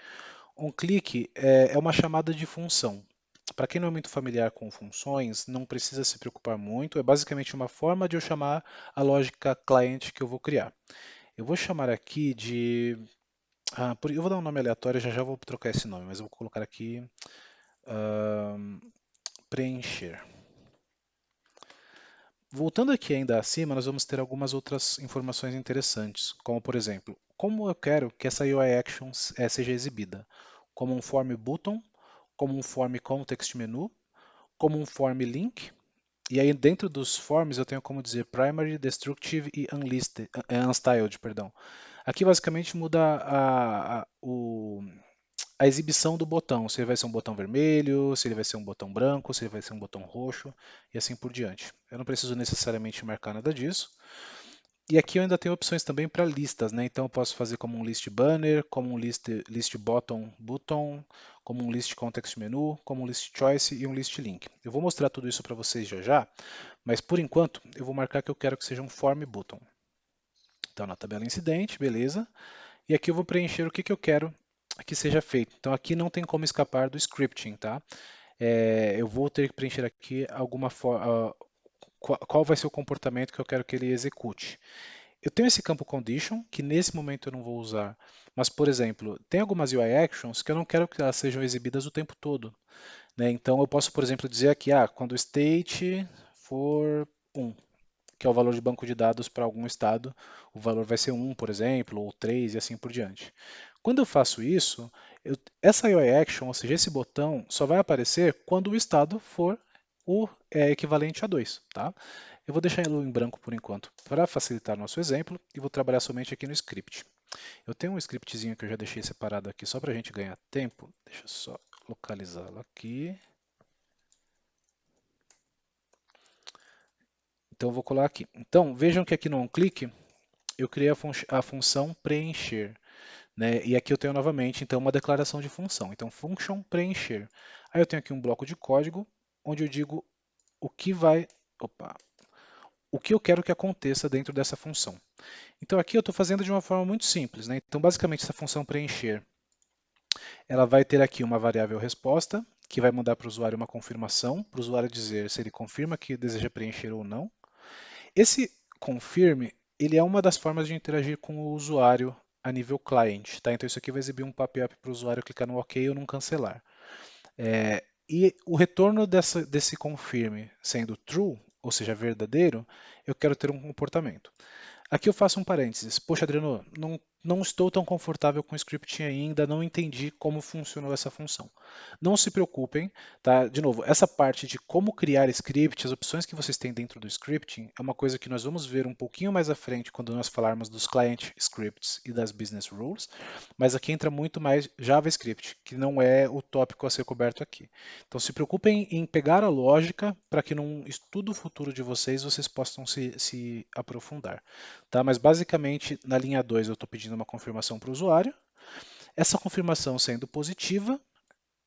[SPEAKER 1] OnClick é uma chamada de função. Para quem não é muito familiar com funções, não precisa se preocupar muito, é basicamente uma forma de eu chamar a lógica client que eu vou criar. Eu vou chamar aqui de. Eu vou dar um nome aleatório, já já vou trocar esse nome, mas eu vou colocar aqui preencher. Voltando aqui ainda acima, nós vamos ter algumas outras informações interessantes, como por exemplo, como eu quero que essa UI Action seja exibida, como um form button, como um form context menu, como um form link, e aí dentro dos forms eu tenho como dizer primary, destructive e unstyled, perdão. Aqui basicamente muda a exibição do botão, se ele vai ser um botão vermelho, se ele vai ser um botão branco, se ele vai ser um botão roxo e assim por diante. Eu não preciso necessariamente marcar nada disso. E aqui eu ainda tenho opções também para listas, né? Então eu posso fazer como um list banner, como um list button, como um list context menu, como um list choice e um list link. Eu vou mostrar tudo isso para vocês já já, mas por enquanto eu vou marcar que eu quero que seja um form button. Então na tabela incidente, beleza. E aqui eu vou preencher o que eu quero que seja feito. Então aqui não tem como escapar do scripting, tá? Eu vou ter que preencher aqui qual vai ser o comportamento que eu quero que ele execute. Eu tenho esse campo condition, que nesse momento eu não vou usar, mas, por exemplo, tem algumas UI actions que eu não quero que elas sejam exibidas o tempo todo. Né? Então, eu posso, por exemplo, dizer aqui, quando o state for 1, que é o valor de banco de dados para algum estado, o valor vai ser 1, por exemplo, ou 3 e assim por diante. Quando eu faço isso, essa UI action, ou seja, esse botão, só vai aparecer quando o estado for o equivalente a 2. Tá? Eu vou deixar ele em branco por enquanto, para facilitar nosso exemplo, e vou trabalhar somente aqui no script. Eu tenho um scriptzinho que eu já deixei separado aqui só para a gente ganhar tempo. Deixa eu só localizá-lo aqui. Então eu vou colar aqui. Então vejam que aqui no onClick eu criei a função preencher. Né? E aqui eu tenho novamente então uma declaração de função. Então function preencher. Aí eu tenho aqui um bloco de código onde eu digo o que vai, o que eu quero que aconteça dentro dessa função. Então aqui eu estou fazendo de uma forma muito simples. Né? Então basicamente essa função preencher, ela vai ter aqui uma variável resposta que vai mandar para o usuário uma confirmação, para o usuário dizer se ele confirma que deseja preencher ou não. Esse confirme, ele é uma das formas de interagir com o usuário a nível client, tá? Então isso aqui vai exibir um pop-up para o usuário clicar no OK ou no cancelar. E o retorno desse confirme sendo true, ou seja, verdadeiro, eu quero ter um comportamento. Aqui eu faço um parênteses. Poxa, Adriano, não não estou tão confortável com o scripting ainda, não entendi como funcionou essa função. Não se preocupem, tá? De novo, essa parte de como criar script, as opções que vocês têm dentro do scripting, é uma coisa que nós vamos ver um pouquinho mais à frente quando nós falarmos dos client scripts e das business rules, mas aqui entra muito mais JavaScript, que não é o tópico a ser coberto aqui. Então se preocupem em pegar a lógica para que num estudo futuro de vocês possam se aprofundar. Tá? Mas basicamente na linha 2 eu estou pedindo uma confirmação para o usuário. Essa confirmação sendo positiva,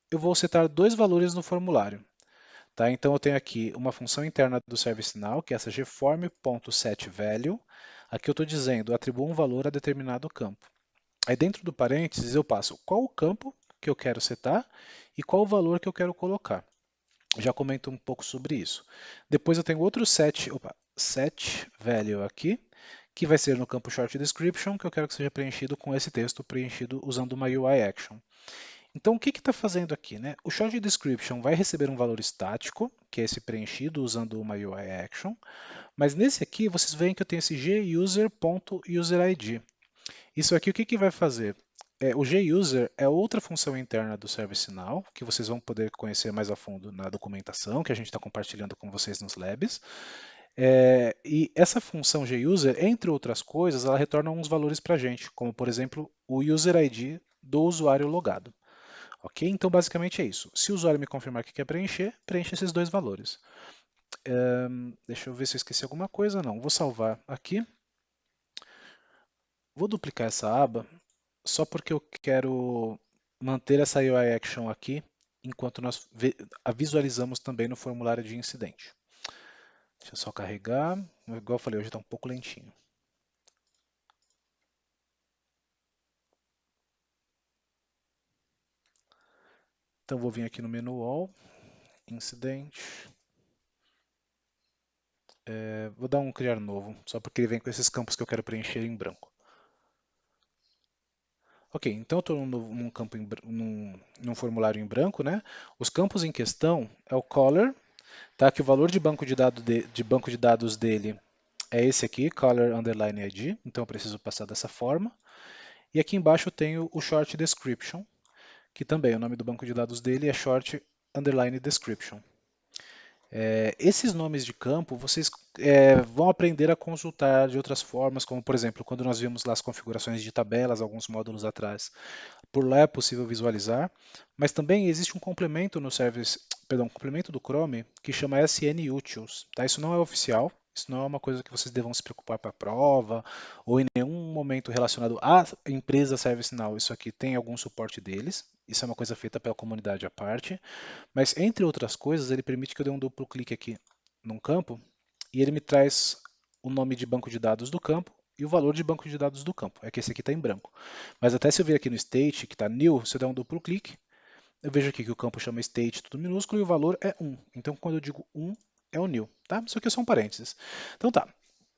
[SPEAKER 1] eu vou setar dois valores no formulário. Tá? Então eu tenho aqui uma função interna do ServiceNow, que é essa gform.setValue. Aqui eu estou dizendo, atribua um valor a determinado campo. Aí dentro do parênteses eu passo qual o campo que eu quero setar e qual o valor que eu quero colocar. Já comento um pouco sobre isso. Depois eu tenho outro setValue aqui, que vai ser no campo Short Description, que eu quero que seja preenchido com esse texto preenchido usando uma UI Action. Então, o que está fazendo aqui? Né? O Short Description vai receber um valor estático, que é esse preenchido usando uma UI Action, mas nesse aqui vocês veem que eu tenho esse guser.userid. Isso aqui o que vai fazer? O guser é outra função interna do ServiceNow, que vocês vão poder conhecer mais a fundo na documentação que a gente está compartilhando com vocês nos labs. E essa função guser, entre outras coisas, ela retorna uns valores para a gente, como por exemplo o user ID do usuário logado. Ok? Então basicamente é isso. Se o usuário me confirmar que quer preencher, preenche esses dois valores. Deixa eu ver se eu esqueci alguma coisa. Não, vou salvar aqui. Vou duplicar essa aba só porque eu quero manter essa UI Action aqui enquanto nós a visualizamos também no formulário de incidente. Deixa eu só carregar. Igual eu falei, hoje está um pouco lentinho. Então vou vir aqui no menu All, incidente. Vou dar um criar novo, só porque ele vem com esses campos que eu quero preencher em branco. Ok, então eu estou num campo num formulário em branco, né? Os campos em questão é o color, tá? Que o valor de banco de dados dele é esse aqui, color underline ID, então eu preciso passar dessa forma. E aqui embaixo eu tenho o short description, que também o nome do banco de dados dele é short underline description. Esses nomes de campo vocês vão aprender a consultar de outras formas, como por exemplo, quando nós vimos lá as configurações de tabelas, alguns módulos atrás. Por lá é possível visualizar, mas também existe um complemento no service, perdão, um complemento do Chrome que chama SN Utils. Tá? Isso não é oficial, isso não é uma coisa que vocês devam se preocupar para a prova ou em nenhum momento relacionado à empresa ServiceNow. Isso aqui tem algum suporte deles. Isso é uma coisa feita pela comunidade à parte. Mas, entre outras coisas, ele permite que eu dê um duplo clique aqui num campo e ele me traz o nome de banco de dados do campo e o valor de banco de dados do campo. É que esse aqui está em branco. Mas até se eu vir aqui no state, que está new, se eu der um duplo clique, eu vejo aqui que o campo chama state tudo minúsculo e o valor é 1. Então, quando eu digo 1, é o new. Tá? Isso aqui é só um parênteses. Então tá.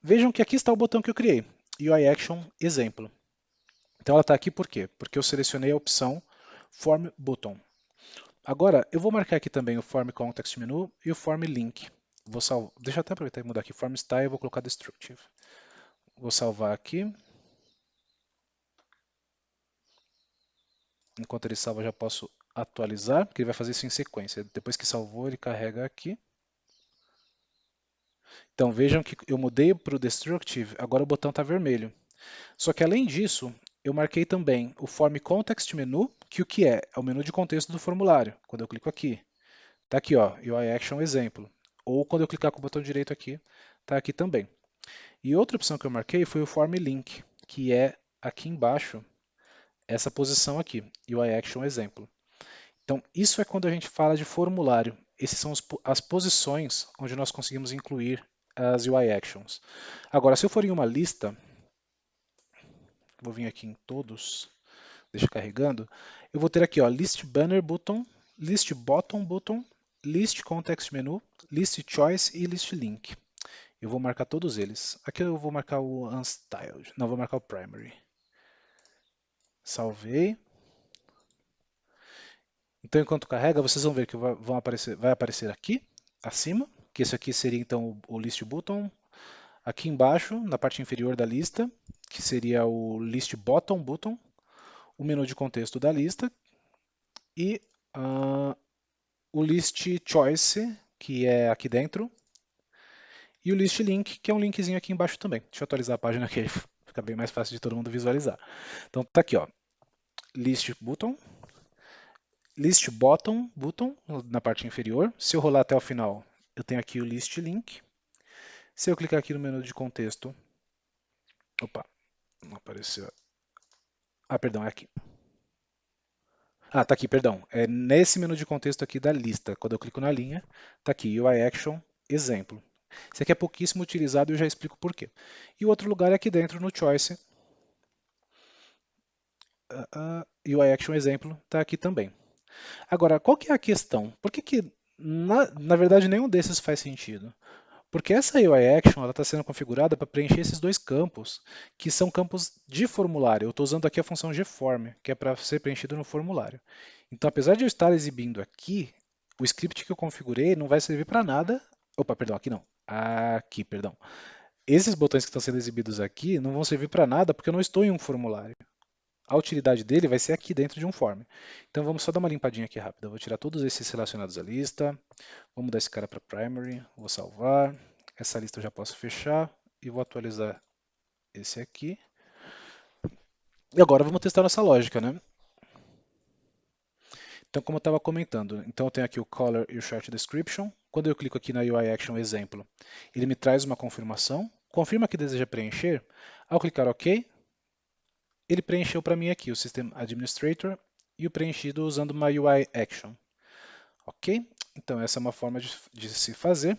[SPEAKER 1] Vejam que aqui está o botão que eu criei. UI Action exemplo. Então ela está aqui por quê? Porque eu selecionei a opção Form Button. Agora, eu vou marcar aqui também o Form Context Menu e o Form Link. Deixa eu até aproveitar e mudar aqui Form Style, vou colocar Destructive. Vou salvar aqui. Enquanto ele salva, já posso atualizar, porque ele vai fazer isso em sequência. Depois que salvou, ele carrega aqui. Então vejam que eu mudei para o Destructive, agora o botão está vermelho. Só que além disso, eu marquei também o Form Context Menu, que o que é? É o menu de contexto do formulário. Quando eu clico aqui, está aqui, ó, UI Action exemplo. Ou quando eu clicar com o botão direito aqui, está aqui também. E outra opção que eu marquei foi o Form Link, que é aqui embaixo, essa posição aqui, UI Action exemplo. Então, isso é quando a gente fala de formulário. Essas são as posições onde nós conseguimos incluir as UI Actions. Agora, se eu for em uma lista, vou vir aqui em todos, deixa carregando, eu vou ter aqui ó, List Banner Button, List Bottom Button, List Context Menu, List Choice e List Link. Eu vou marcar todos eles. Aqui eu vou marcar o Unstyled, não, vou marcar o Primary. Salvei. Então, enquanto carrega, vocês vão ver que vai aparecer aqui, acima, que esse aqui seria então o List Button. Aqui embaixo, na parte inferior da lista, que seria o list bottom button, o menu de contexto da lista e o list choice, que é aqui dentro, e o list link, que é um linkzinho aqui embaixo também. Deixa eu atualizar a página aqui, fica bem mais fácil de todo mundo visualizar. Então tá aqui, ó, list button, list bottom button na parte inferior. Se eu rolar até o final, eu tenho aqui o list link. Se eu clicar aqui no menu de contexto, opa, não apareceu. Ah, perdão, é aqui. Ah, tá aqui, perdão. É nesse menu de contexto aqui da lista. Quando eu clico na linha, tá aqui UI Action exemplo. Esse aqui é pouquíssimo utilizado e eu já explico por quê. E o outro lugar é aqui dentro no Choice. UI Action exemplo está aqui também. Agora, qual que é a questão? Por que que, na verdade, nenhum desses faz sentido? Porque essa UI Action está sendo configurada para preencher esses dois campos, que são campos de formulário. Eu estou usando aqui a função GForm, que é para ser preenchido no formulário. Então, apesar de eu estar exibindo aqui, o script que eu configurei não vai servir para nada. Opa, perdão, aqui não. Aqui, perdão. Esses botões que estão sendo exibidos aqui não vão servir para nada porque eu não estou em um formulário. A utilidade dele vai ser aqui dentro de um form. Então vamos só dar uma limpadinha aqui rápida. Eu vou tirar todos esses relacionados à lista. Vou mudar esse cara para primary. Vou salvar. Essa lista eu já posso fechar. E vou atualizar esse aqui. E agora vamos testar nossa lógica, né? Então, como eu estava comentando, então eu tenho aqui o color e o short description. Quando eu clico aqui na UI Action exemplo, ele me traz uma confirmação. Confirma que deseja preencher. Ao clicar OK, ele preencheu para mim aqui o System Administrator e o preenchido usando uma UI Action. Ok? Então essa é uma forma de se fazer.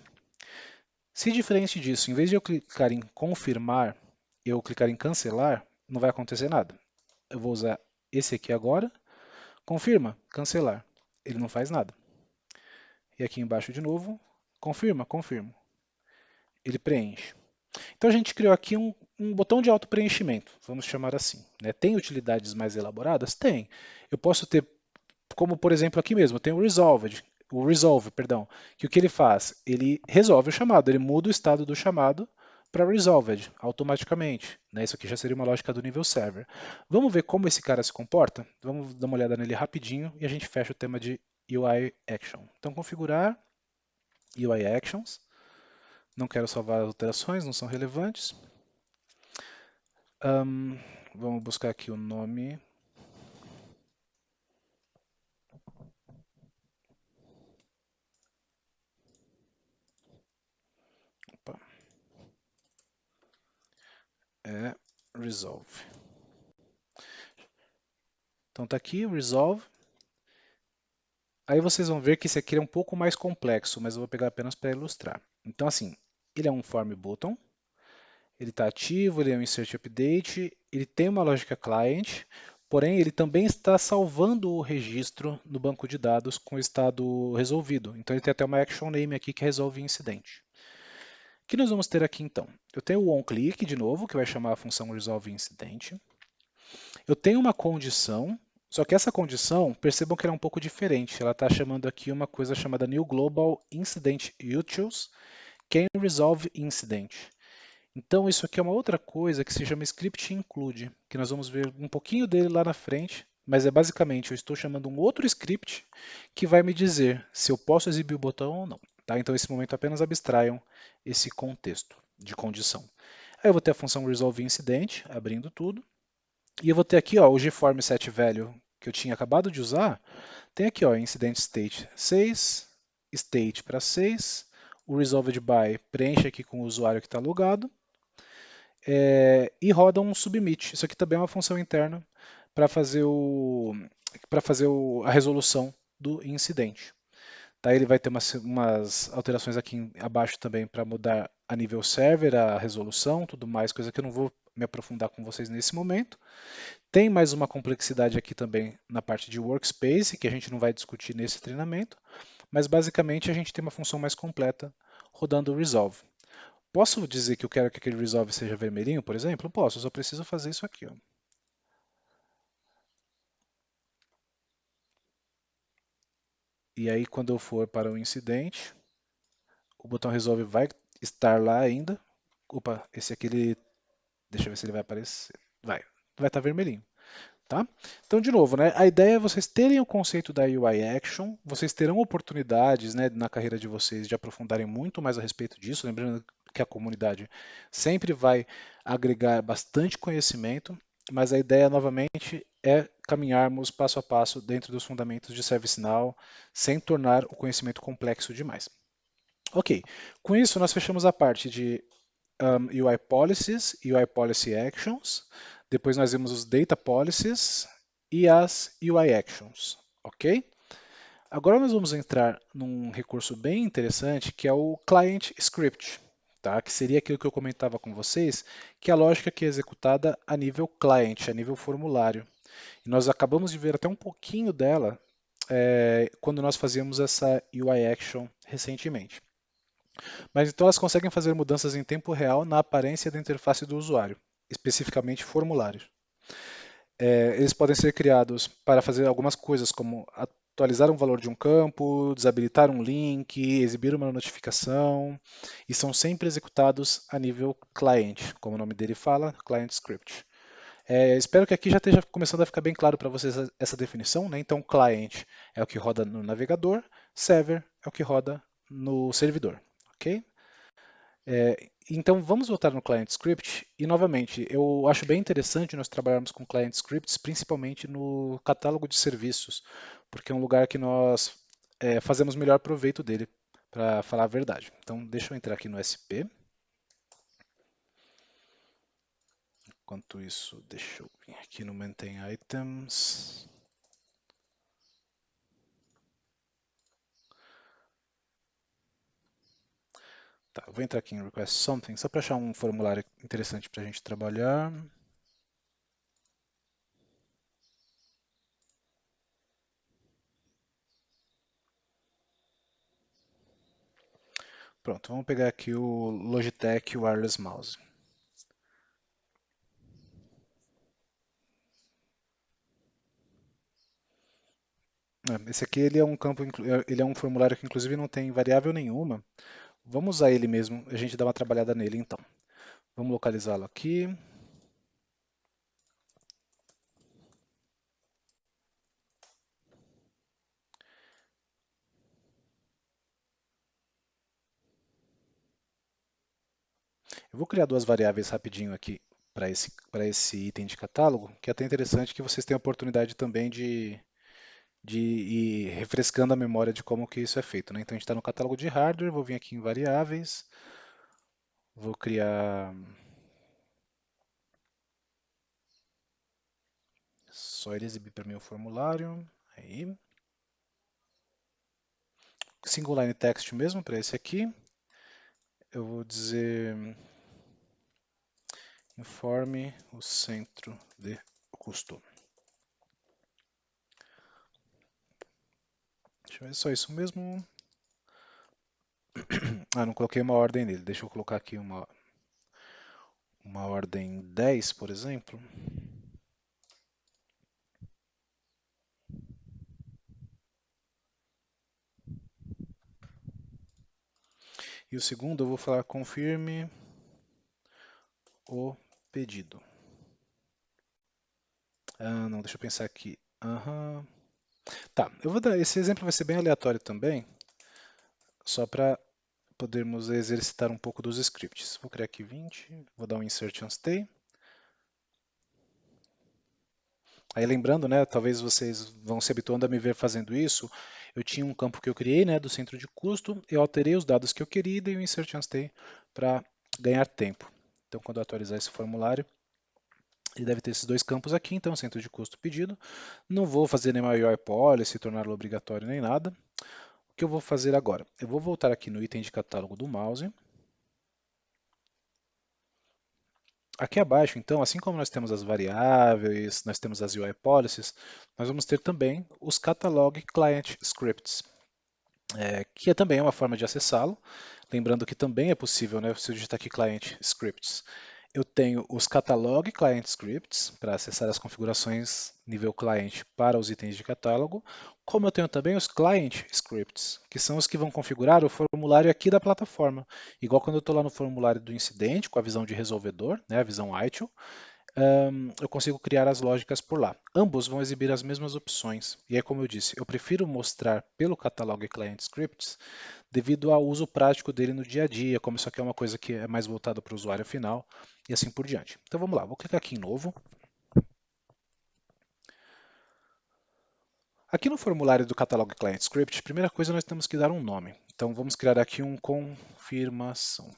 [SPEAKER 1] Se diferente disso, em vez de eu clicar em confirmar, eu clicar em cancelar, não vai acontecer nada. Eu vou usar esse aqui agora, confirma, cancelar. Ele não faz nada. E aqui embaixo de novo, confirma, confirmo. Ele preenche. Então a gente criou aqui um botão de auto-preenchimento, vamos chamar assim. Né? Tem utilidades mais elaboradas? Tem. Eu posso ter, como por exemplo aqui mesmo, tem o resolve, perdão, que o que ele faz? Ele resolve o chamado, ele muda o estado do chamado para resolved automaticamente. Né? Isso aqui já seria uma lógica do nível server. Vamos ver como esse cara se comporta? Vamos dar uma olhada nele rapidinho e a gente fecha o tema de UI Action. Então configurar UI Actions. Não quero salvar as alterações, não são relevantes. Vamos buscar aqui o nome. Opa. É resolve. Então tá aqui o resolve. Aí vocês vão ver que esse aqui é um pouco mais complexo, mas eu vou pegar apenas para ilustrar. Então assim, ele é um form button, ele está ativo, ele é um insert update, ele tem uma lógica client, porém ele também está salvando o registro no banco de dados com o estado resolvido. Então ele tem até uma action name aqui que resolve incidente. O que nós vamos ter aqui então? Eu tenho o onClick de novo, que vai chamar a função resolve incident. Eu tenho uma condição, só que essa condição, percebam que ela é um pouco diferente. Ela está chamando aqui uma coisa chamada New Global Incident Utils Can Resolve Incident. Então isso aqui é uma outra coisa que se chama Script Include, que nós vamos ver um pouquinho dele lá na frente, mas é basicamente eu estou chamando um outro script que vai me dizer se eu posso exibir o botão ou não. Tá? Então, nesse momento, apenas abstraiam esse contexto de condição. Aí eu vou ter a função resolve incident, abrindo tudo. E eu vou ter aqui ó, o gform set value que eu tinha acabado de usar. Tem aqui ó, incident state 6, state para 6, o resolved by preenche aqui com o usuário que está logado e roda um submit. Isso aqui também é uma função interna para fazer, a resolução do incidente. Tá, ele vai ter umas alterações aqui abaixo também para mudar a nível server, a resolução, tudo mais, coisa que eu não vou me aprofundar com vocês nesse momento. Tem mais uma complexidade aqui também na parte de workspace, que a gente não vai discutir nesse treinamento, mas basicamente a gente tem uma função mais completa rodando o resolve. Posso dizer que eu quero que aquele resolve seja vermelhinho, por exemplo? Posso, eu só preciso fazer isso aqui. Ó. E aí, quando eu for para o incidente, o botão resolve vai estar lá ainda. Opa, esse aqui ele Deixa eu ver se ele vai aparecer. Vai estar vermelhinho. Tá? Então, de novo, né, a ideia é vocês terem o conceito da UI Action, vocês terão oportunidades, né, na carreira de vocês de aprofundarem muito mais a respeito disso, lembrando que a comunidade sempre vai agregar bastante conhecimento, mas a ideia, novamente, é caminharmos passo a passo dentro dos fundamentos de ServiceNow, sem tornar o conhecimento complexo demais. Ok, com isso nós fechamos a parte de UI Policies, UI Policy Actions. Depois nós vimos os Data Policies e as UI Actions, ok? Agora nós vamos entrar num recurso bem interessante que é o Client Script, tá? Que seria aquilo que eu comentava com vocês, que é a lógica que é executada a nível client, a nível formulário. E nós acabamos de ver até um pouquinho dela quando nós fazíamos essa UI Action recentemente. Mas então elas conseguem fazer mudanças em tempo real na aparência da interface do usuário, especificamente formulários. Eles podem ser criados para fazer algumas coisas, como atualizar um valor de um campo, desabilitar um link, exibir uma notificação, e são sempre executados a nível cliente, como o nome dele fala, client script. Espero que aqui já esteja começando a ficar bem claro para vocês essa definição, né? Então, client é o que roda no navegador, server é o que roda no servidor, ok? Então vamos voltar no Client Script e novamente eu acho bem interessante nós trabalharmos com Client Scripts, principalmente no catálogo de serviços, porque é um lugar que nós fazemos melhor proveito dele, para falar a verdade. Então deixa eu entrar aqui no SP. Enquanto isso, deixa eu vir aqui no Maintain Items. Tá, eu vou entrar aqui em Request Something, só para achar um formulário interessante para a gente trabalhar. Pronto, vamos pegar aqui o Logitech Wireless Mouse. Esse aqui ele é um campo, ele é um formulário que inclusive não tem variável nenhuma. Vamos usar ele mesmo, a gente dá uma trabalhada nele então. Vamos localizá-lo aqui. Eu vou criar duas variáveis rapidinho aqui para esse item de catálogo, que é até interessante que vocês tenham a oportunidade também de ir refrescando a memória de como que isso é feito, né? Então a gente está no catálogo de hardware, vou vir aqui em variáveis, vou criar só ele exibir para mim o formulário, aí. Single line text mesmo para esse aqui. Eu vou dizer informe o centro de custo. Deixa eu ver só isso mesmo. Ah, não coloquei uma ordem nele. Deixa eu colocar aqui uma ordem 10, por exemplo. E o segundo eu vou falar confirme o pedido. Ah, não, deixa eu pensar aqui. Aham. Tá, eu vou dar. Esse exemplo vai ser bem aleatório também, só para podermos exercitar um pouco dos scripts. Vou criar aqui 20, vou dar um insert on stay. Aí lembrando, né, talvez vocês vão se habituando a me ver fazendo isso. Eu tinha um campo que eu criei, né, do centro de custo, eu alterei os dados que eu queria e dei um insert and stay para ganhar tempo. Então, quando eu atualizar esse formulário, ele deve ter esses dois campos aqui, então centro de custo pedido. Não vou fazer nenhuma UI policy, torná-lo obrigatório nem nada. O que eu vou fazer agora? Eu vou voltar aqui no item de catálogo do mouse. Aqui abaixo, então, assim como nós temos as variáveis, nós temos as UI policies, nós vamos ter também os catalog client scripts, que é também uma forma de acessá-lo. Lembrando que também é possível, né, se eu digitar aqui client scripts, eu tenho os catalog client scripts para acessar as configurações nível cliente para os itens de catálogo, como eu tenho também os client scripts, que são os que vão configurar o formulário aqui da plataforma. Igual quando eu estou lá no formulário do incidente, com a visão de resolvedor, né, a visão ITIL, eu consigo criar as lógicas por lá. Ambos vão exibir as mesmas opções. E aí, como eu disse, eu prefiro mostrar pelo Catalog Client Scripts devido ao uso prático dele no dia a dia, como isso aqui é uma coisa que é mais voltada para o usuário final e assim por diante. Então vamos lá, vou clicar aqui em novo. Aqui no formulário do Catalog Client Script, primeira coisa nós temos que dar um nome. Então vamos criar aqui um confirmação.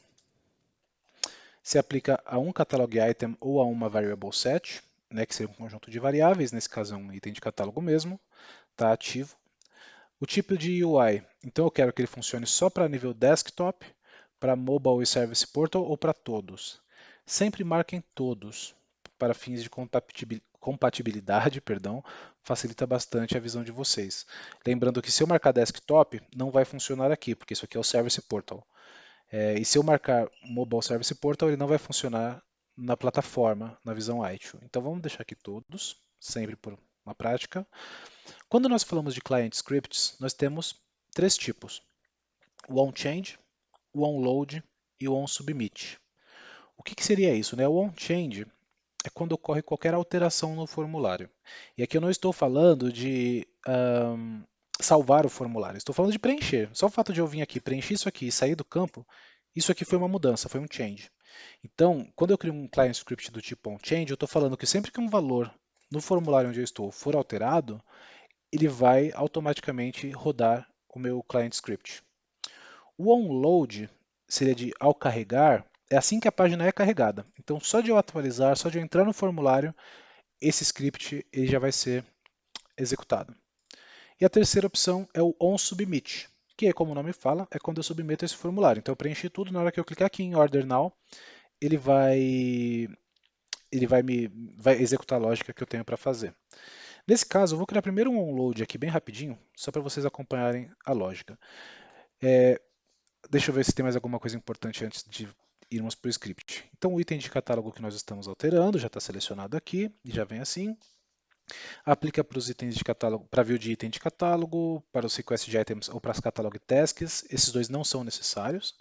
[SPEAKER 1] Se aplica a um catalog item ou a uma variable set, né, que seria um conjunto de variáveis, nesse caso é um item de catálogo mesmo, está ativo. O tipo de UI, então eu quero que ele funcione só para nível desktop, para mobile e service portal ou para todos. Sempre marquem todos, para fins de compatibilidade, perdão, facilita bastante a visão de vocês. Lembrando que se eu marcar desktop, não vai funcionar aqui, porque isso aqui é o service portal. E se eu marcar Mobile Service Portal, ele não vai funcionar na plataforma, na visão ITIL. Então vamos deixar aqui todos, sempre por uma prática. Quando nós falamos de Client Scripts, nós temos três tipos: o onChange, o onLoad e o onSubmit. O que seria isso, né? O onChange é quando ocorre qualquer alteração no formulário. E aqui eu não estou falando de salvar o formulário, estou falando de preencher. Só o fato de eu vir aqui, preencher isso aqui e sair do campo, isso aqui foi uma mudança, foi um change. Então, quando eu crio um client script do tipo onChange, eu estou falando que sempre que um valor no formulário onde eu estou for alterado, ele vai automaticamente rodar o meu client script. O onload seria de ao carregar, é assim que a página é carregada. Então, só de eu atualizar, só de eu entrar no formulário, esse script ele já vai ser executado. E a terceira opção é o onSubmit, que é como o nome fala, é quando eu submeto esse formulário. Então eu preenchi tudo, na hora que eu clicar aqui em Order Now, ele vai vai executar a lógica que eu tenho para fazer. Nesse caso, eu vou criar primeiro um onload aqui bem rapidinho, só para vocês acompanharem a lógica. Deixa eu ver se tem mais alguma coisa importante antes de irmos para o script. Então o item de catálogo que nós estamos alterando já está selecionado aqui, e já vem assim. Aplica para os itens de catálogo, para view de item de catálogo, para os request de items ou para as catalog tasks. Esses dois não são necessários.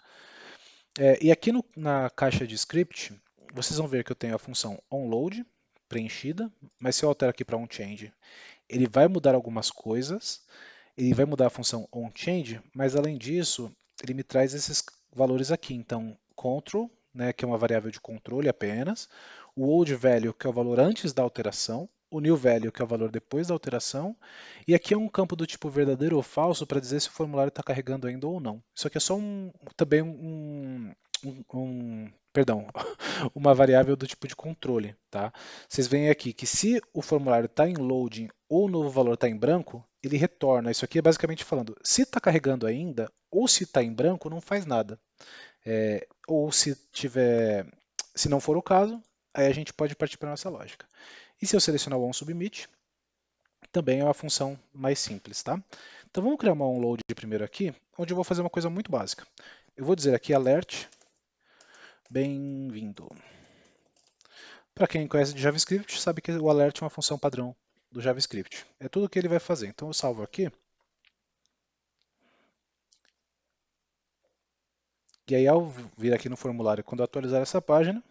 [SPEAKER 1] E aqui na caixa de script, vocês vão ver que eu tenho a função onload preenchida, mas se eu altero aqui para onChange, ele vai mudar algumas coisas, ele vai mudar a função onChange, mas além disso, ele me traz esses valores aqui. Então, control, né, que é uma variável de controle apenas, o old value, que é o valor antes da alteração, o new value, que é o valor depois da alteração, e aqui é um campo do tipo verdadeiro ou falso para dizer se o formulário está carregando ainda ou não. Isso aqui é só também perdão, uma variável do tipo de controle, tá? Vocês veem aqui que se o formulário está em loading ou o novo valor está em branco, ele retorna. Isso aqui é basicamente falando, se está carregando ainda ou se está em branco, não faz nada. Ou se não for o caso, aí a gente pode partir para a nossa lógica. E se eu selecionar o onSubmit, também é uma função mais simples, tá? Então vamos criar uma onload primeiro aqui, onde eu vou fazer uma coisa muito básica. Eu vou dizer aqui alert, bem-vindo. Para quem conhece de JavaScript, sabe que o alert é uma função padrão do JavaScript. É tudo o que ele vai fazer. Então eu salvo aqui. E aí ao vir aqui no formulário, quando eu atualizar essa página,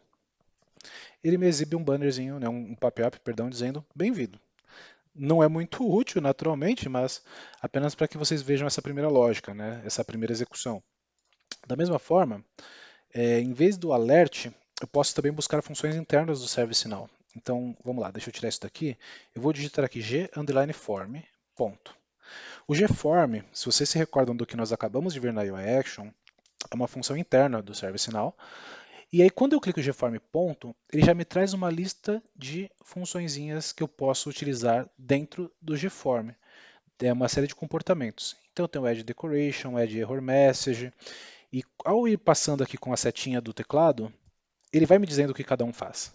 [SPEAKER 1] ele me exibe um bannerzinho, né, um pop-up, perdão, dizendo bem-vindo. Não é muito útil, naturalmente, mas apenas para que vocês vejam essa primeira lógica, né, essa primeira execução. Da mesma forma, em vez do alert, eu posso também buscar funções internas do ServiceNow. Então, vamos lá, deixa eu tirar isso daqui. Eu vou digitar aqui g_form, ponto. O gform, se vocês se recordam do que nós acabamos de ver na UI Action, é uma função interna do ServiceNow. E aí, quando eu clico em gform ponto, ele já me traz uma lista de funçõezinhas que eu posso utilizar dentro do gform. É uma série de comportamentos. Então, eu tenho o add decoration, add error message, e ao ir passando aqui com a setinha do teclado, ele vai me dizendo o que cada um faz.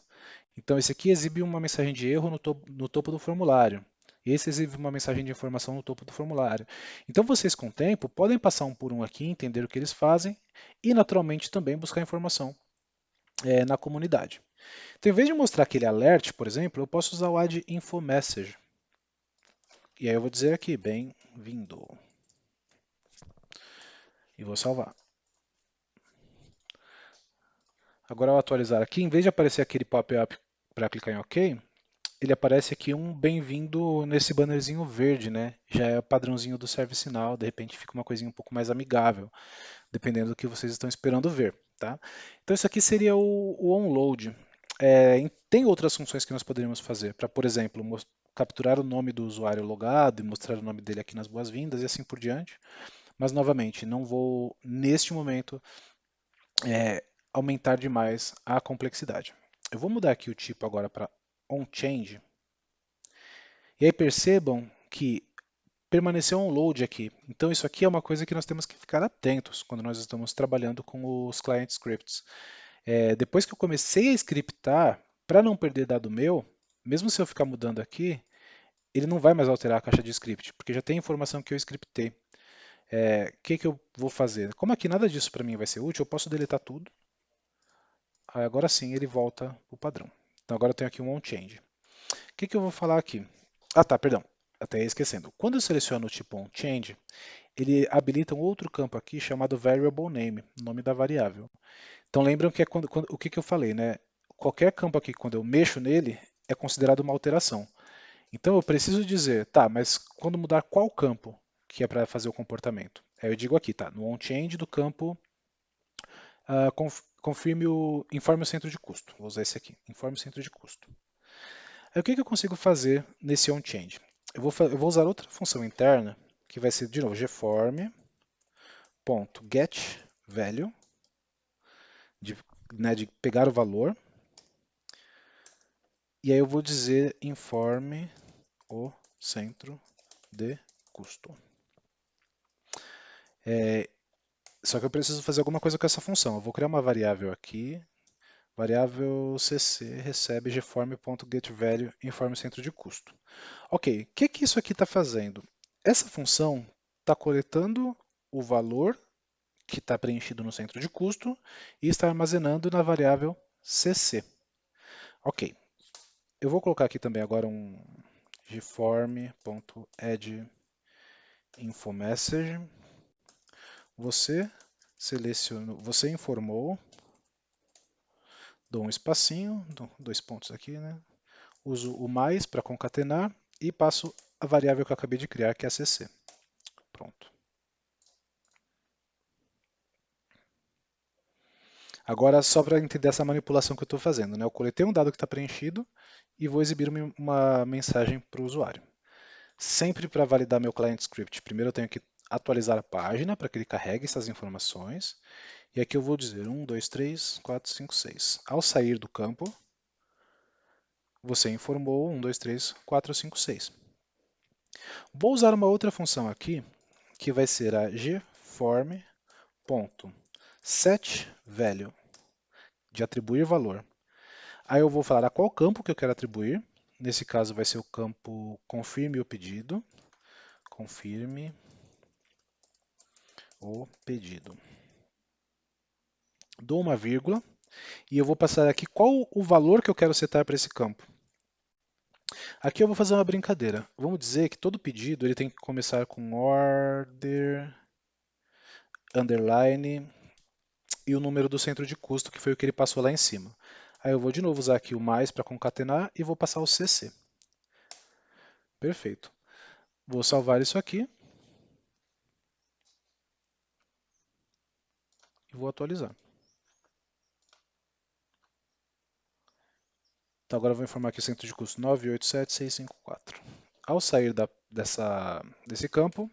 [SPEAKER 1] Então, esse aqui exibe uma mensagem de erro no topo do formulário. Esse exibe uma mensagem de informação no topo do formulário. Então, vocês, com o tempo, podem passar um por um aqui, entender o que eles fazem e, naturalmente, também buscar informação na comunidade. Então, em vez de mostrar aquele alert, por exemplo, eu posso usar o add info message. E aí eu vou dizer aqui, bem-vindo. E vou salvar. Agora, ao atualizar aqui, em vez de aparecer aquele pop-up para clicar em OK, ele aparece aqui um bem-vindo nesse bannerzinho verde, né? Já é o padrãozinho do ServiceNow, de repente fica uma coisinha um pouco mais amigável, dependendo do que vocês estão esperando ver, tá? Então isso aqui seria o onload. Tem outras funções que nós poderíamos fazer para, por exemplo, capturar o nome do usuário logado e mostrar o nome dele aqui nas boas-vindas e assim por diante. Mas novamente, não vou neste momento é, aumentar demais a complexidade. Eu vou mudar aqui o tipo agora para onChange. E aí percebam que permaneceu um load aqui. Então isso aqui é uma coisa que nós temos que ficar atentos quando nós estamos trabalhando com os client scripts. Depois que eu comecei a scriptar, para não perder dado meu, mesmo se eu ficar mudando aqui, ele não vai mais alterar a caixa de script, porque já tem informação que eu scriptei. O que eu vou fazer? Como aqui nada disso para mim vai ser útil, eu posso deletar tudo. Aí agora sim ele volta para o padrão. Então agora eu tenho aqui um onChange. O que eu vou falar aqui? Ah tá, perdão. Até esquecendo. Quando eu seleciono o tipo onChange, ele habilita um outro campo aqui chamado variable name, nome da variável. Então lembram que é o que eu falei, né? Qualquer campo aqui, quando eu mexo nele, é considerado uma alteração. Então eu preciso dizer, tá, mas quando mudar qual campo que é para fazer o comportamento? Aí eu digo aqui, tá, no onChange do campo, informe o centro de custo. Vou usar esse aqui, informe o centro de custo. Aí o que eu consigo fazer nesse onChange? Eu vou usar outra função interna, que vai ser, de novo, gform.getValue, de pegar o valor, e aí eu vou dizer informe o centro de custo. Só que eu preciso fazer alguma coisa com essa função. Eu vou criar uma variável aqui, variável cc recebe gform.getValue informe centro de custo. Ok, o que isso aqui está fazendo? Essa função está coletando o valor que está preenchido no centro de custo e está armazenando na variável cc. Ok, eu vou colocar aqui também agora um gform.addInfoMessage. Você informou, dou um espacinho, dou 2 pontos aqui, né? Uso o mais para concatenar e passo a variável que eu acabei de criar, que é a cc. Pronto. Agora, só para entender essa manipulação que eu estou fazendo, né? Eu coletei um dado que está preenchido e vou exibir uma mensagem para o usuário. Sempre para validar meu client script, primeiro eu tenho que atualizar a página para que ele carregue essas informações. E aqui eu vou dizer 1, 2, 3, 4, 5, 6. Ao sair do campo, você informou 1, 2, 3, 4, 5, 6. Vou usar uma outra função aqui, que vai ser a gform.setValue, de atribuir valor. Aí eu vou falar a qual campo que eu quero atribuir. Nesse caso vai ser o campo confirme o pedido. Confirme o pedido. Dou uma vírgula e eu vou passar aqui qual o valor que eu quero setar para esse campo. Aqui eu vou fazer uma brincadeira. Vamos dizer que todo pedido ele tem que começar com order, underline e o número do centro de custo, que foi o que ele passou lá em cima. Aí eu vou de novo usar aqui o mais para concatenar e vou passar o CC. Perfeito. Vou salvar isso aqui e vou atualizar. Então agora eu vou informar aqui o centro de custo 987,654. Ao sair desse campo,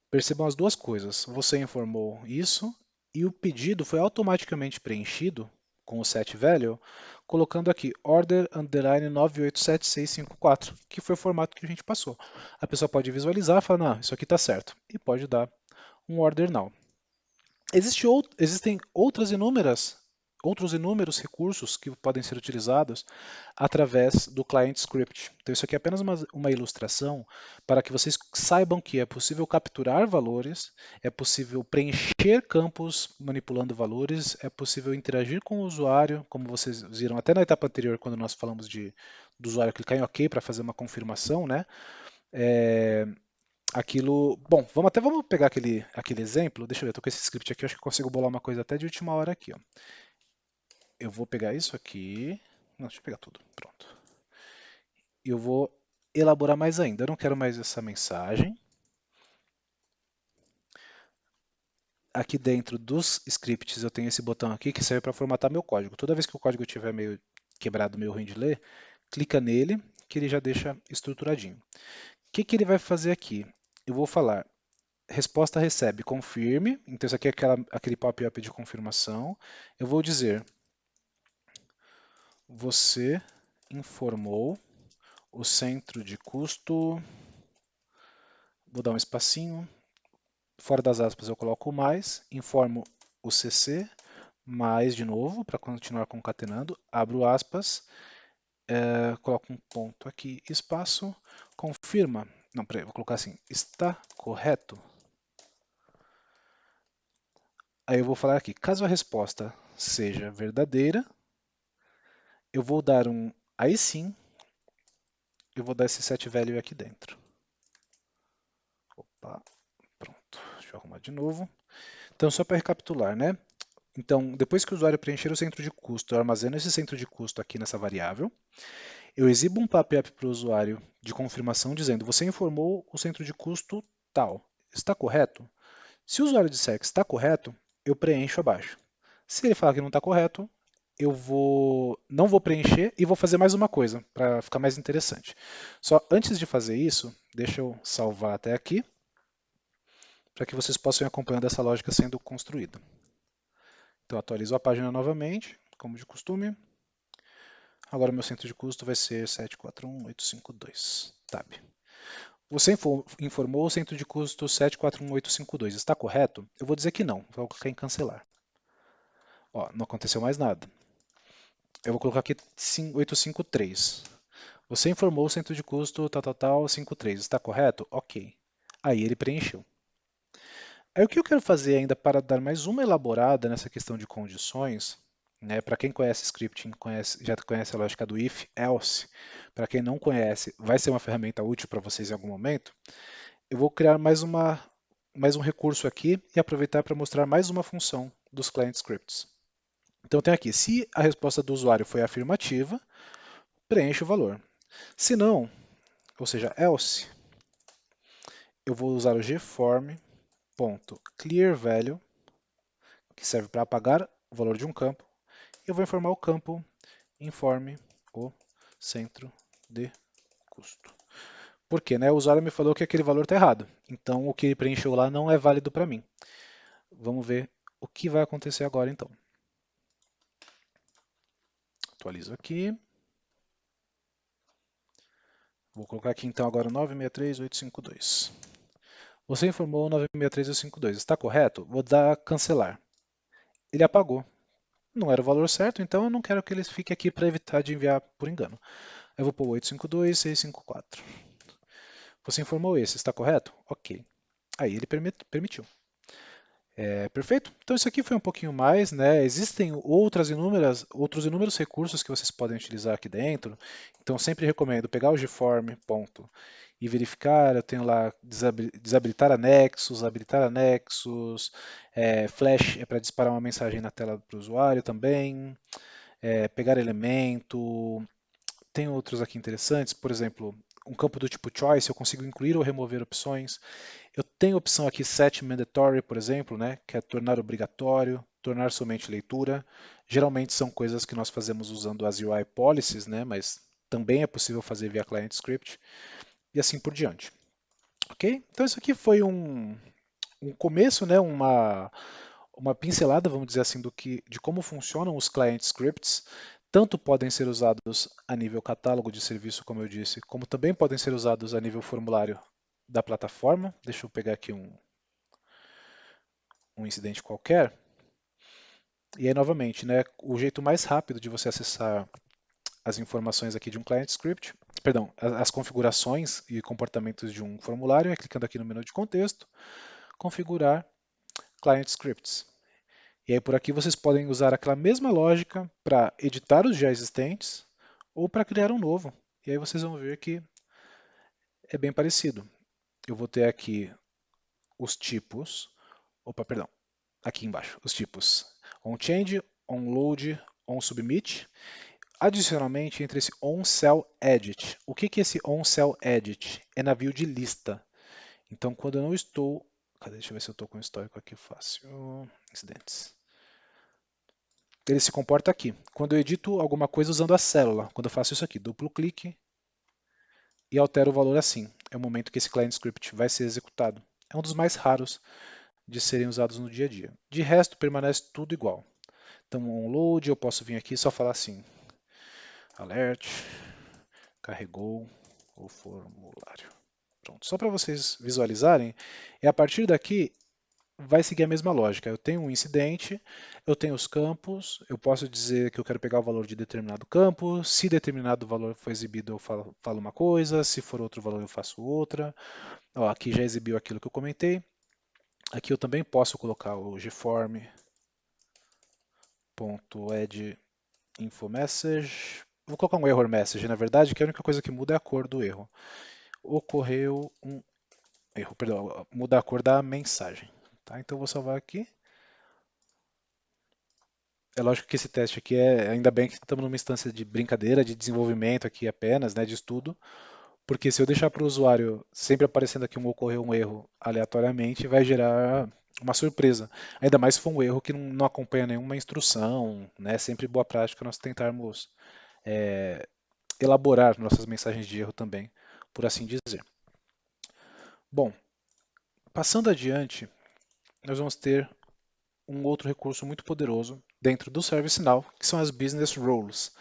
[SPEAKER 1] percebam as duas coisas. Você informou isso e o pedido foi automaticamente preenchido com o set value, colocando aqui order underline 987,654, que foi o formato que a gente passou. A pessoa pode visualizar e falar, não, isso aqui está certo, e pode dar um order now. Existem outras inúmeras outros inúmeros recursos que podem ser utilizados através do Client Script. Então, isso aqui é apenas uma ilustração para que vocês saibam que é possível capturar valores, é possível preencher campos manipulando valores, é possível interagir com o usuário, como vocês viram até na etapa anterior, quando nós falamos do usuário clicar em OK para fazer uma confirmação, né? É, aquilo. Bom, vamos pegar aquele exemplo. Deixa eu ver, eu tô com esse script aqui, eu acho que eu consigo bolar uma coisa até de última hora aqui, ó. Eu vou pegar isso aqui. Não, deixa eu pegar tudo. Pronto. E eu vou elaborar mais ainda. Eu não quero mais essa mensagem. Aqui dentro dos scripts eu tenho esse botão aqui que serve para formatar meu código. Toda vez que o código estiver meio quebrado, meio ruim de ler, clica nele que ele já deixa estruturadinho. O que ele vai fazer aqui? Eu vou falar resposta recebe, confirme. Então, isso aqui é aquele pop-up de confirmação. Eu vou dizer, você informou o centro de custo. Vou dar um espacinho. Fora das aspas, eu coloco o mais. Informo o CC, mais de novo, para continuar concatenando. Abro aspas. Coloco um ponto aqui, espaço. Confirma. Não, peraí, vou colocar assim. Está correto? Aí eu vou falar aqui, caso a resposta seja verdadeira, eu vou dar aí sim, eu vou dar esse set value aqui dentro. Opa, pronto. Deixa eu arrumar de novo. Então, só para recapitular, né? Então, depois que o usuário preencher o centro de custo, eu armazeno esse centro de custo aqui nessa variável. Eu exibo um pop-up para o usuário de confirmação dizendo, você informou o centro de custo tal. Está correto? Se o usuário disser que está correto, eu preencho abaixo. Se ele falar que não está correto, não vou preencher e vou fazer mais uma coisa para ficar mais interessante. Só antes de fazer isso, deixa eu salvar até aqui, para que vocês possam ir acompanhando essa lógica sendo construída. Então atualizo a página novamente, como de costume. Agora meu centro de custo vai ser 741852, tab. Você informou o centro de custo 741852, está correto? Eu vou dizer que não, vou clicar em cancelar. Ó, não aconteceu mais nada. Eu vou colocar aqui 853. Você informou o centro de custo tal, 53, está correto? Ok. Aí ele preencheu. Aí o que eu quero fazer ainda para dar mais uma elaborada nessa questão de condições, né? Para quem conhece scripting, já conhece a lógica do if, else. Para quem não conhece, vai ser uma ferramenta útil para vocês em algum momento. Eu vou criar mais um recurso aqui e aproveitar para mostrar mais uma função dos client scripts. Então tem aqui, se a resposta do usuário foi afirmativa, preenche o valor. Se não, ou seja, else, eu vou usar o gform.clearValue, que serve para apagar o valor de um campo, e eu vou informar o campo informe o centro de custo. Por quê? Né? O usuário me falou que aquele valor está errado, então o que ele preencheu lá não é válido para mim. Vamos ver o que vai acontecer agora então. Atualizo aqui. Vou colocar aqui então agora 963.852. Você informou 963.852, está correto? Vou dar cancelar. Ele apagou. Não era o valor certo, então eu não quero que ele fique aqui para evitar de enviar por engano. Eu vou pôr 852.654. Você informou esse, está correto? Ok. Aí ele permitiu. Perfeito? Então isso aqui foi um pouquinho mais, né? Existem outros inúmeros recursos que vocês podem utilizar aqui dentro. Então sempre recomendo pegar o gform, ponto, e verificar. Eu tenho lá desabilitar anexos, habilitar anexos, flash é para disparar uma mensagem na tela para o usuário também, pegar elemento. Tem outros aqui interessantes, por exemplo, um campo do tipo choice, eu consigo incluir ou remover opções. Eu tenho a opção aqui set mandatory, por exemplo, né, que é tornar obrigatório, tornar somente leitura. Geralmente são coisas que nós fazemos usando as UI policies, né, mas também é possível fazer via client script e assim por diante. Ok? Então isso aqui foi um começo, né, uma pincelada, vamos dizer assim, de como funcionam os client scripts. Tanto podem ser usados a nível catálogo de serviço, como eu disse, como também podem ser usados a nível formulário da plataforma. Deixa eu pegar aqui um incidente qualquer. E aí, novamente, né, o jeito mais rápido de você acessar as informações aqui de um client script, perdão, as configurações e comportamentos de um formulário é clicando aqui no menu de contexto, configurar client scripts. E aí por aqui vocês podem usar aquela mesma lógica para editar os já existentes ou para criar um novo. E aí vocês vão ver que é bem parecido. Eu vou ter aqui os tipos, opa, perdão, aqui embaixo, os tipos onChange, onLoad, onSubmit. Adicionalmente, entre esse onCellEdit. O que é esse onCellEdit? É navio de lista. Então, quando eu não estou... Cadê? Deixa eu ver se eu estou com o histórico aqui fácil. Incidentes. Ele se comporta aqui. Quando eu edito alguma coisa usando a célula, quando eu faço isso aqui, duplo clique e altero o valor assim. É o momento que esse client script vai ser executado. É um dos mais raros de serem usados no dia a dia. De resto, permanece tudo igual. Então, onload, eu posso vir aqui e só falar assim, alert, carregou o formulário. Pronto. Só para vocês visualizarem, é a partir daqui vai seguir a mesma lógica. Eu tenho um incidente, eu tenho os campos, eu posso dizer que eu quero pegar o valor de determinado campo, se determinado valor for exibido eu falo uma coisa, se for outro valor eu faço outra. Ó, aqui já exibiu aquilo que eu comentei. Aqui eu também posso colocar o gform.addInfoMessage. Vou colocar um error message, na verdade, que a única coisa que muda é a cor do erro. Ocorreu um erro, perdão, muda a cor da mensagem. Tá? Então eu vou salvar aqui. É lógico que esse teste aqui ainda bem que estamos numa instância de brincadeira, de desenvolvimento aqui apenas, né, de estudo, porque se eu deixar para o usuário sempre aparecendo aqui ocorreu um erro aleatoriamente, vai gerar uma surpresa. Ainda mais se for um erro que não acompanha nenhuma instrução, né? É sempre boa prática nós tentarmos é, elaborar nossas mensagens de erro também, por assim dizer. Bom, passando adiante, nós vamos ter um outro recurso muito poderoso dentro do ServiceNow, que são as Business Rules,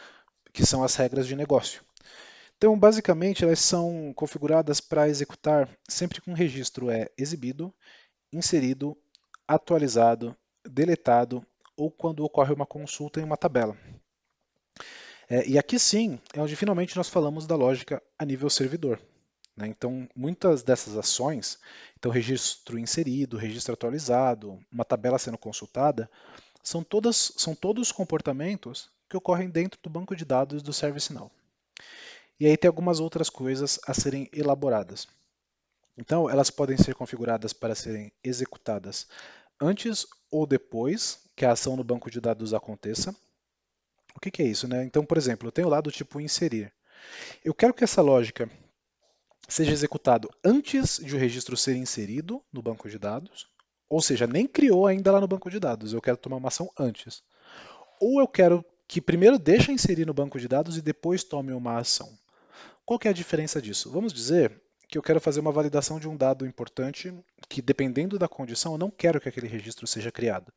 [SPEAKER 1] que são as regras de negócio. Então, basicamente, elas são configuradas para executar sempre que um registro é exibido, inserido, atualizado, deletado ou quando ocorre uma consulta em uma tabela. E aqui sim é onde finalmente nós falamos da lógica a nível servidor. Né? Então, muitas dessas ações, então registro inserido, registro atualizado, uma tabela sendo consultada, são todos comportamentos que ocorrem dentro do banco de dados do ServiceNow. E aí tem algumas outras coisas a serem elaboradas. Então, elas podem ser configuradas para serem executadas antes ou depois que a ação no banco de dados aconteça. O que é isso, né? Então, por exemplo, eu tenho lá do tipo inserir. Eu quero que essa lógica seja executada antes de o registro ser inserido no banco de dados, ou seja, nem criou ainda lá no banco de dados. Eu quero tomar uma ação antes. Ou eu quero que primeiro deixe inserir no banco de dados e depois tome uma ação. Qual que é a diferença disso? Vamos dizer que eu quero fazer uma validação de um dado importante que, dependendo da condição, eu não quero que aquele registro seja criado.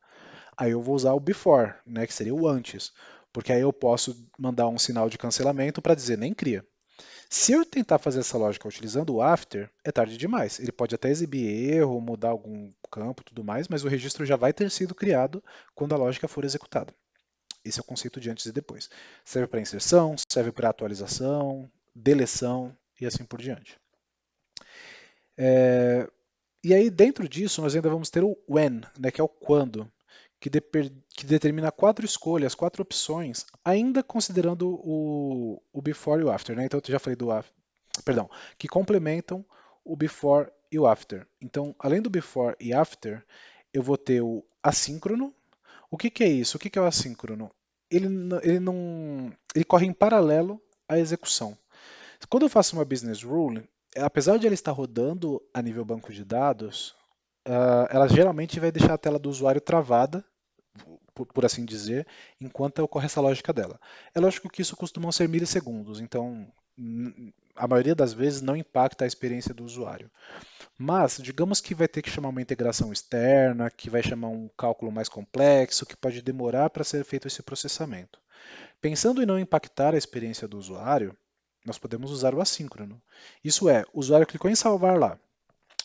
[SPEAKER 1] Aí eu vou usar o before, né, que seria o antes, porque aí eu posso mandar um sinal de cancelamento para dizer nem cria. Se eu tentar fazer essa lógica utilizando o after, é tarde demais. Ele pode até exibir erro, mudar algum campo e tudo mais, mas o registro já vai ter sido criado quando a lógica for executada. Esse é o conceito de antes e depois. Serve para inserção, serve para atualização, deleção e assim por diante. E aí, dentro disso, nós ainda vamos ter o when, né, que é o quando, que determina quatro escolhas, quatro opções, ainda considerando o before e o after. Né? Então, eu já falei do after, perdão, que complementam o before e o after. Então, além do before e after, eu vou ter o assíncrono. O que é isso? O que é o assíncrono? Ele corre em paralelo à execução. Quando eu faço uma business rule, apesar de ela estar rodando a nível banco de dados, ela geralmente vai deixar a tela do usuário travada, por assim dizer, enquanto ocorre essa lógica dela. É lógico que isso costuma ser milissegundos, então a maioria das vezes não impacta a experiência do usuário. Mas, digamos que vai ter que chamar uma integração externa, que vai chamar um cálculo mais complexo, que pode demorar para ser feito esse processamento. Pensando em não impactar a experiência do usuário, nós podemos usar o assíncrono. Isso é, o usuário clicou em salvar lá.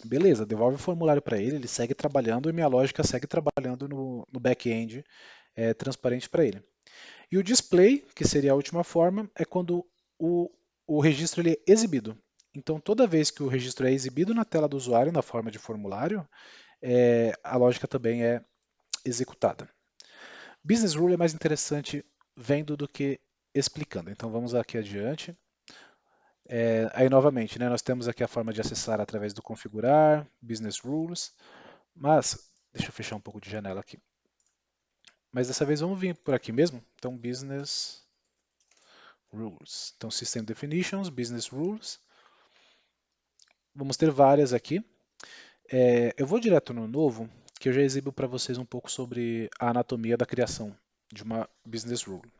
[SPEAKER 1] Beleza, devolve o formulário para ele, ele segue trabalhando e minha lógica segue trabalhando no back-end transparente para ele. E o display, que seria a última forma, é quando o, o registro ele é exibido. Então, toda vez que o registro é exibido na tela do usuário, na forma de formulário, a lógica também é executada. Business Rule é mais interessante vendo do que explicando. Então, vamos aqui adiante. Aí, novamente, né, nós temos aqui a forma de acessar através do configurar, Business Rules, mas, deixa eu fechar um pouco de janela aqui. Mas dessa vez vamos vir por aqui mesmo. Então, Business Rules. Então, System Definitions, Business Rules. Vamos ter várias aqui. Eu vou direto no novo, que eu já exibo para vocês um pouco sobre a anatomia da criação de uma Business Rule.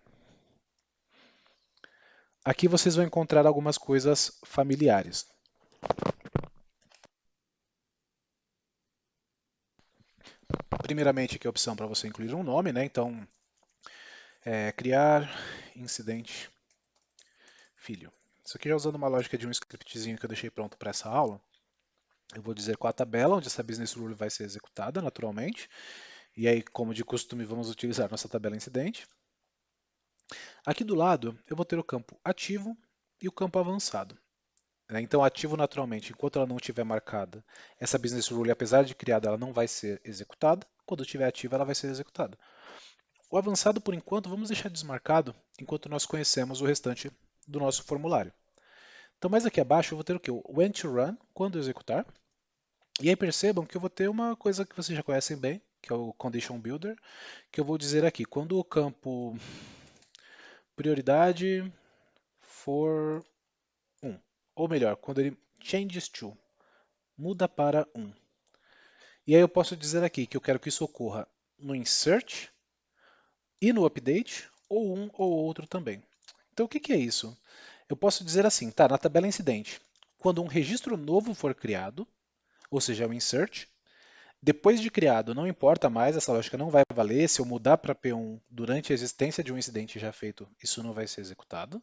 [SPEAKER 1] Aqui vocês vão encontrar algumas coisas familiares. Primeiramente, aqui a opção para você incluir um nome, né? Então, criar incidente filho. Isso aqui já usando uma lógica de um scriptzinho que eu deixei pronto para essa aula. Eu vou dizer qual a tabela onde essa business rule vai ser executada naturalmente. E aí, como de costume, vamos utilizar nossa tabela incidente. Aqui do lado, eu vou ter o campo ativo e o campo avançado. Então, ativo naturalmente, enquanto ela não estiver marcada, essa business rule, apesar de criada, ela não vai ser executada. Quando estiver ativa, ela vai ser executada. O avançado, por enquanto, vamos deixar desmarcado enquanto nós conhecemos o restante do nosso formulário. Então, mais aqui abaixo, eu vou ter o quê? O when to run, quando executar. E aí percebam que eu vou ter uma coisa que vocês já conhecem bem, que é o Condition Builder, que eu vou dizer aqui, quando o campo prioridade for 1, ou melhor, quando ele changes to, muda para 1. E aí eu posso dizer aqui que eu quero que isso ocorra no insert e no update, ou um ou outro também. Então o que que é isso? Eu posso dizer assim, tá, na tabela incidente, quando um registro novo for criado, ou seja, o insert, depois de criado, não importa mais, essa lógica não vai valer. Se eu mudar para P1 durante a existência de um incidente já feito, isso não vai ser executado.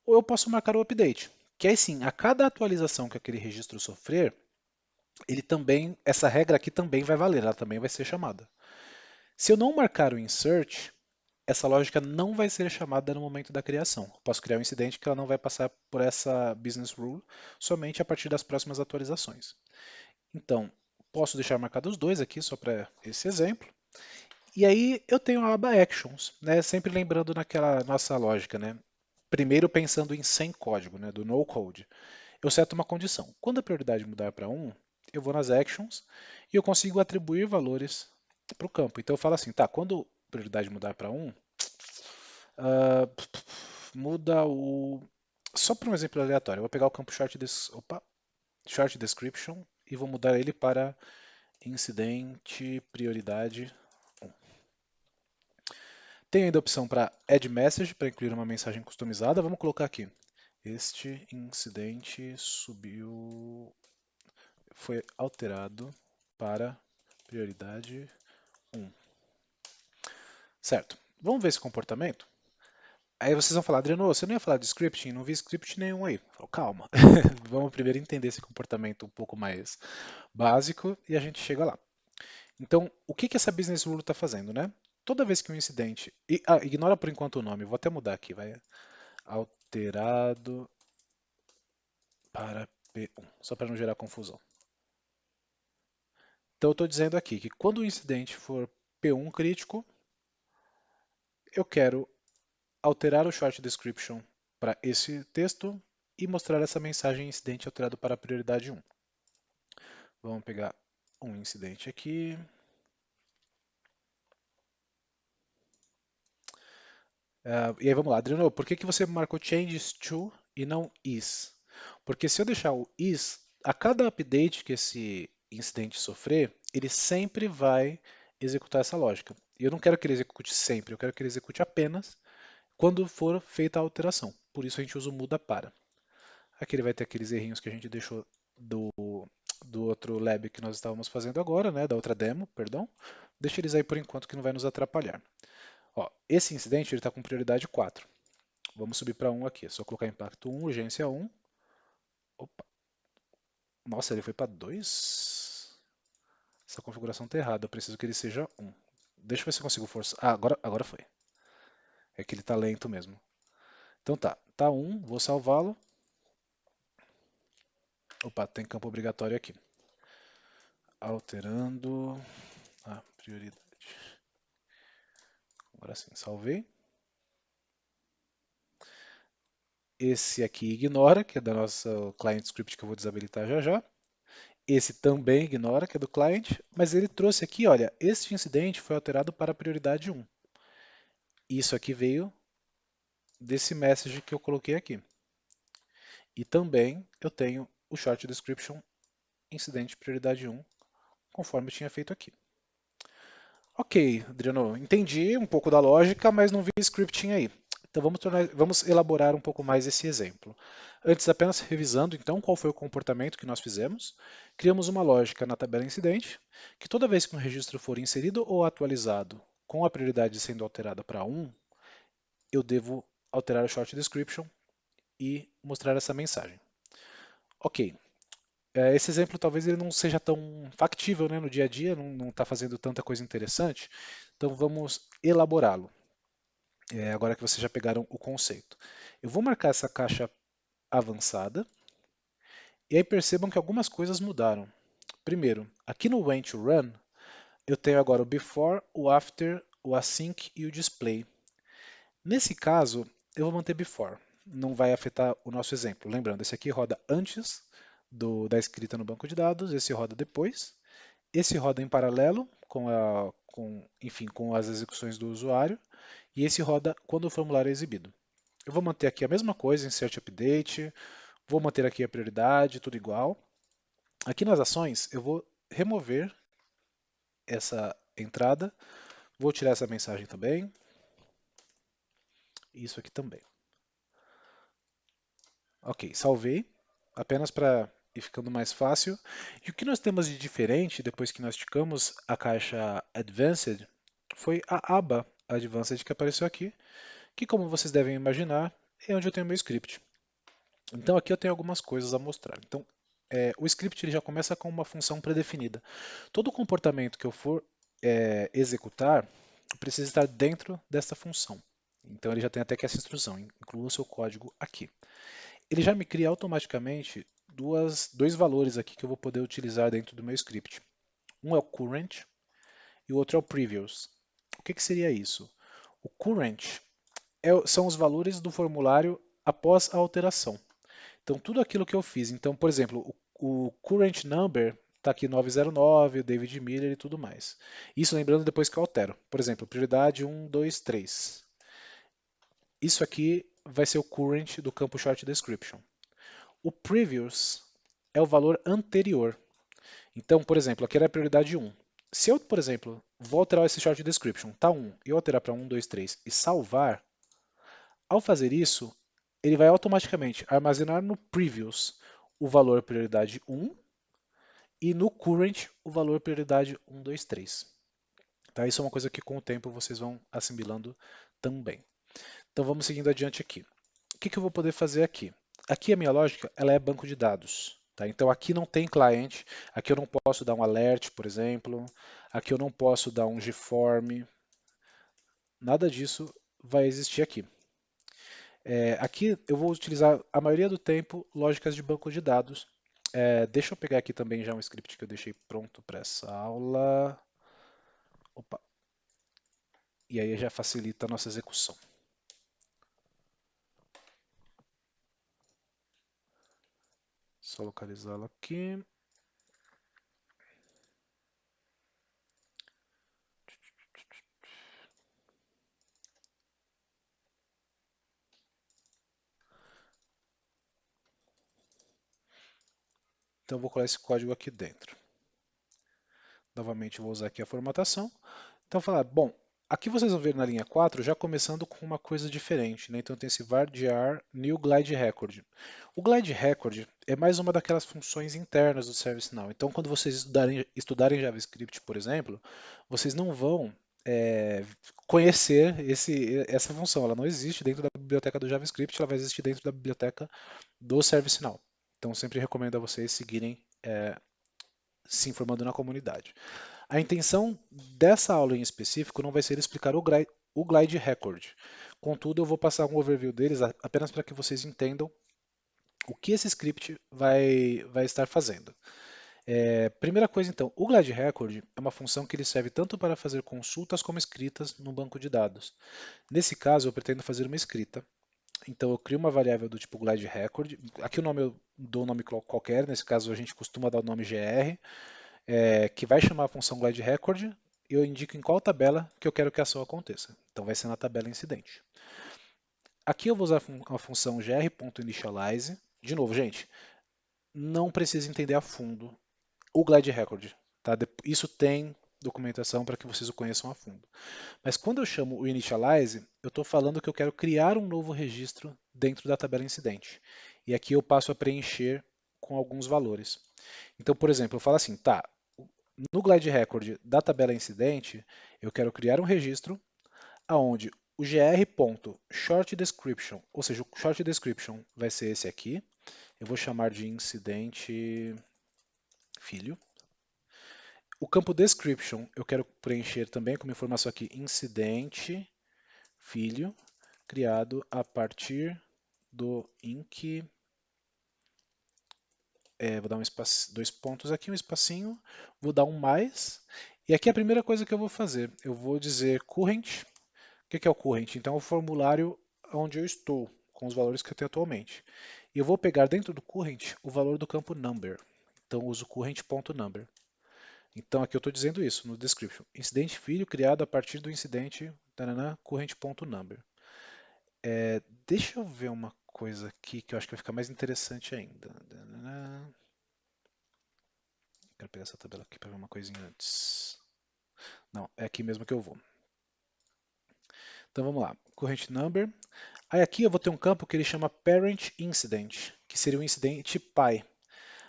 [SPEAKER 1] Ou eu posso marcar o update, que aí sim, a cada atualização que aquele registro sofrer, ele também, essa regra aqui também vai valer, ela também vai ser chamada. Se eu não marcar o insert, essa lógica não vai ser chamada no momento da criação. Eu posso criar um incidente que ela não vai passar por essa business rule somente a partir das próximas atualizações. Então, posso deixar marcado os dois aqui, só para esse exemplo. E aí eu tenho a aba Actions, né? Sempre lembrando naquela nossa lógica, né? Primeiro pensando em sem código, né? Do no code. Eu seto uma condição. Quando a prioridade mudar para 1, eu vou nas Actions e eu consigo atribuir valores para o campo. Então eu falo assim, tá, quando a prioridade mudar para 1, ah, muda o... Só para um exemplo aleatório, eu vou pegar o campo short description e vou mudar ele para incidente prioridade 1. Tem ainda a opção para Add Message, para incluir uma mensagem customizada. Vamos colocar aqui. Este incidente foi alterado para prioridade 1. Certo. Vamos ver esse comportamento? Aí vocês vão falar, Adriano, você não ia falar de scripting? Não vi script nenhum aí. Eu falo, calma. Vamos primeiro entender esse comportamento um pouco mais básico e a gente chega lá. Então, o que que essa business rule está fazendo, né? Toda vez que um incidente... ignora por enquanto o nome, vou até mudar aqui, vai. Alterado para P1, só para não gerar confusão. Então eu estou dizendo aqui que quando o incidente for P1 crítico, eu quero alterar o short description para esse texto e mostrar essa mensagem incidente alterado para a prioridade 1. Vamos pegar um incidente aqui. E aí vamos lá, Adriano, por que que você marcou changes to e não is? Porque se eu deixar o is, a cada update que esse incidente sofrer, ele sempre vai executar essa lógica. E eu não quero que ele execute sempre, eu quero que ele execute apenas quando for feita a alteração. Por isso a gente usa o muda para. Aqui ele vai ter aqueles errinhos que a gente deixou do outro lab que nós estávamos fazendo agora, né, da outra demo, perdão. Deixa eles aí por enquanto que não vai nos atrapalhar. Ó, esse incidente está com prioridade 4. Vamos subir para 1 aqui. É só colocar impacto 1, urgência 1. Opa. Nossa, ele foi para 2? Essa configuração está errada. Eu preciso que ele seja 1. Deixa eu ver se eu consigo forçar. Ah, agora foi. É que ele tá lento mesmo. Então tá 1, vou salvá-lo. Opa, tem campo obrigatório aqui. Alterando a prioridade. Agora sim, salvei. Esse aqui ignora, que é da nossa client script que eu vou desabilitar já já. Esse também ignora, que é do client, mas ele trouxe aqui, olha, este incidente foi alterado para a prioridade 1. Isso aqui veio desse message que eu coloquei aqui. E também eu tenho o short description incidente prioridade 1, conforme eu tinha feito aqui. Ok, Adriano, entendi um pouco da lógica, mas não vi scripting aí. Então vamos elaborar um pouco mais esse exemplo. Antes, apenas revisando então qual foi o comportamento que nós fizemos, criamos uma lógica na tabela incidente, que toda vez que um registro for inserido ou atualizado com a prioridade sendo alterada para 1, eu devo alterar o short description e mostrar essa mensagem. Ok, esse exemplo talvez ele não seja tão factível, né, no dia a dia, não está fazendo tanta coisa interessante, então vamos elaborá-lo, agora que vocês já pegaram o conceito. Eu vou marcar essa caixa avançada, e aí percebam que algumas coisas mudaram. Primeiro, aqui no when to run, eu tenho agora o before, o after, o async e o display. Nesse caso, eu vou manter before, não vai afetar o nosso exemplo. Lembrando, esse aqui roda antes da escrita no banco de dados, esse roda depois. Esse roda em paralelo enfim, com as execuções do usuário, e esse roda quando o formulário é exibido. Eu vou manter aqui a mesma coisa, insert update, vou manter aqui a prioridade, tudo igual. Aqui nas ações, eu vou remover essa entrada, vou tirar essa mensagem também, e isso aqui também. Ok, salvei, apenas para ir ficando mais fácil. E o que nós temos de diferente depois que nós ticamos a caixa Advanced foi a aba Advanced que apareceu aqui, que como vocês devem imaginar, é onde eu tenho meu script. Então aqui eu tenho algumas coisas a mostrar. Então, o script ele já começa com uma função pré-definida. Todo comportamento que eu for executar precisa estar dentro dessa função. Então ele já tem até que essa instrução, inclua o seu código aqui. Ele já me cria automaticamente dois valores aqui que eu vou poder utilizar dentro do meu script. Um é o current e o outro é o previous. O que seria isso? O current são os valores do formulário após a alteração. Então, tudo aquilo que eu fiz. Então, por exemplo, o current number está aqui 909, o David Miller e tudo mais. Isso lembrando depois que eu altero. Por exemplo, prioridade 1, 2, 3. Isso aqui vai ser o current do campo short description. O previous é o valor anterior. Então, por exemplo, aqui era a prioridade 1. Se eu, por exemplo, vou alterar esse short description, tá 1, e eu alterar para 1, 2, 3 e salvar, ao fazer isso, ele vai automaticamente armazenar no previous o valor prioridade 1 e no current o valor prioridade 1, 2, 3. Tá? Isso é uma coisa que com o tempo vocês vão assimilando também. Então vamos seguindo adiante aqui. O que eu vou poder fazer aqui? Aqui a minha lógica ela é banco de dados. Tá? Então aqui não tem cliente, aqui eu não posso dar um alert, por exemplo, aqui eu não posso dar um gform, nada disso vai existir aqui. Aqui eu vou utilizar a maioria do tempo lógicas de banco de dados. Deixa eu pegar aqui também já um script que eu deixei pronto para essa aula. Opa. E aí já facilita a nossa execução. Só localizá-lo aqui. Então eu vou colar esse código aqui dentro. Novamente vou usar aqui a formatação. Então falar, bom, aqui vocês vão ver na linha 4 já começando com uma coisa diferente, né? Então tem esse var_dir new glide record. O glide record é mais uma daquelas funções internas do ServiceNow. Então quando vocês estudarem JavaScript, por exemplo, vocês não vão conhecer essa função. Ela não existe dentro da biblioteca do JavaScript, ela vai existir dentro da biblioteca do ServiceNow. Então sempre recomendo a vocês seguirem se informando na comunidade. A intenção dessa aula em específico não vai ser explicar o Glide Record. Contudo, eu vou passar um overview deles apenas para que vocês entendam o que esse script vai estar fazendo. Primeira coisa, então, o Glide Record é uma função que ele serve tanto para fazer consultas como escritas no banco de dados. Nesse caso, eu pretendo fazer uma escrita. Então, eu crio uma variável do tipo Glide Record. Aqui o nome eu dou um nome qualquer, nesse caso a gente costuma dar o nome gr, que vai chamar a função Glide Record e eu indico em qual tabela que eu quero que a ação aconteça. Então, vai ser na tabela incidente. Aqui eu vou usar a função gr.initialize. De novo, gente, não precisa entender a fundo o Glide Record. Tá? Isso tem documentação para que vocês o conheçam a fundo. Mas quando eu chamo o initialize, eu estou falando que eu quero criar um novo registro dentro da tabela incidente. E aqui eu passo a preencher com alguns valores. Então, por exemplo, eu falo assim, tá, no Glide Record da tabela incidente, eu quero criar um registro aonde o gr.shortDescription, ou seja, o short description vai ser esse aqui. Eu vou chamar de incidente filho. O campo description eu quero preencher também como informação aqui incidente filho criado a partir do inc. Vou dar dois pontos aqui, um espacinho, vou dar um mais. E aqui a primeira coisa que eu vou fazer, eu vou dizer current. O que é o current? Então é o formulário onde eu estou, com os valores que eu tenho atualmente. E eu vou pegar dentro do current o valor do campo number. Então eu uso current.number. Então aqui eu estou dizendo isso no description. Incidente filho criado a partir do incidente current.number. Deixa eu ver uma coisa aqui que eu acho que vai ficar mais interessante ainda. Quero pegar essa tabela aqui para ver uma coisinha antes. Não, é aqui mesmo que eu vou. Então vamos lá. Current number. Aí aqui eu vou ter um campo que ele chama parent incident, que seria o incidente pai.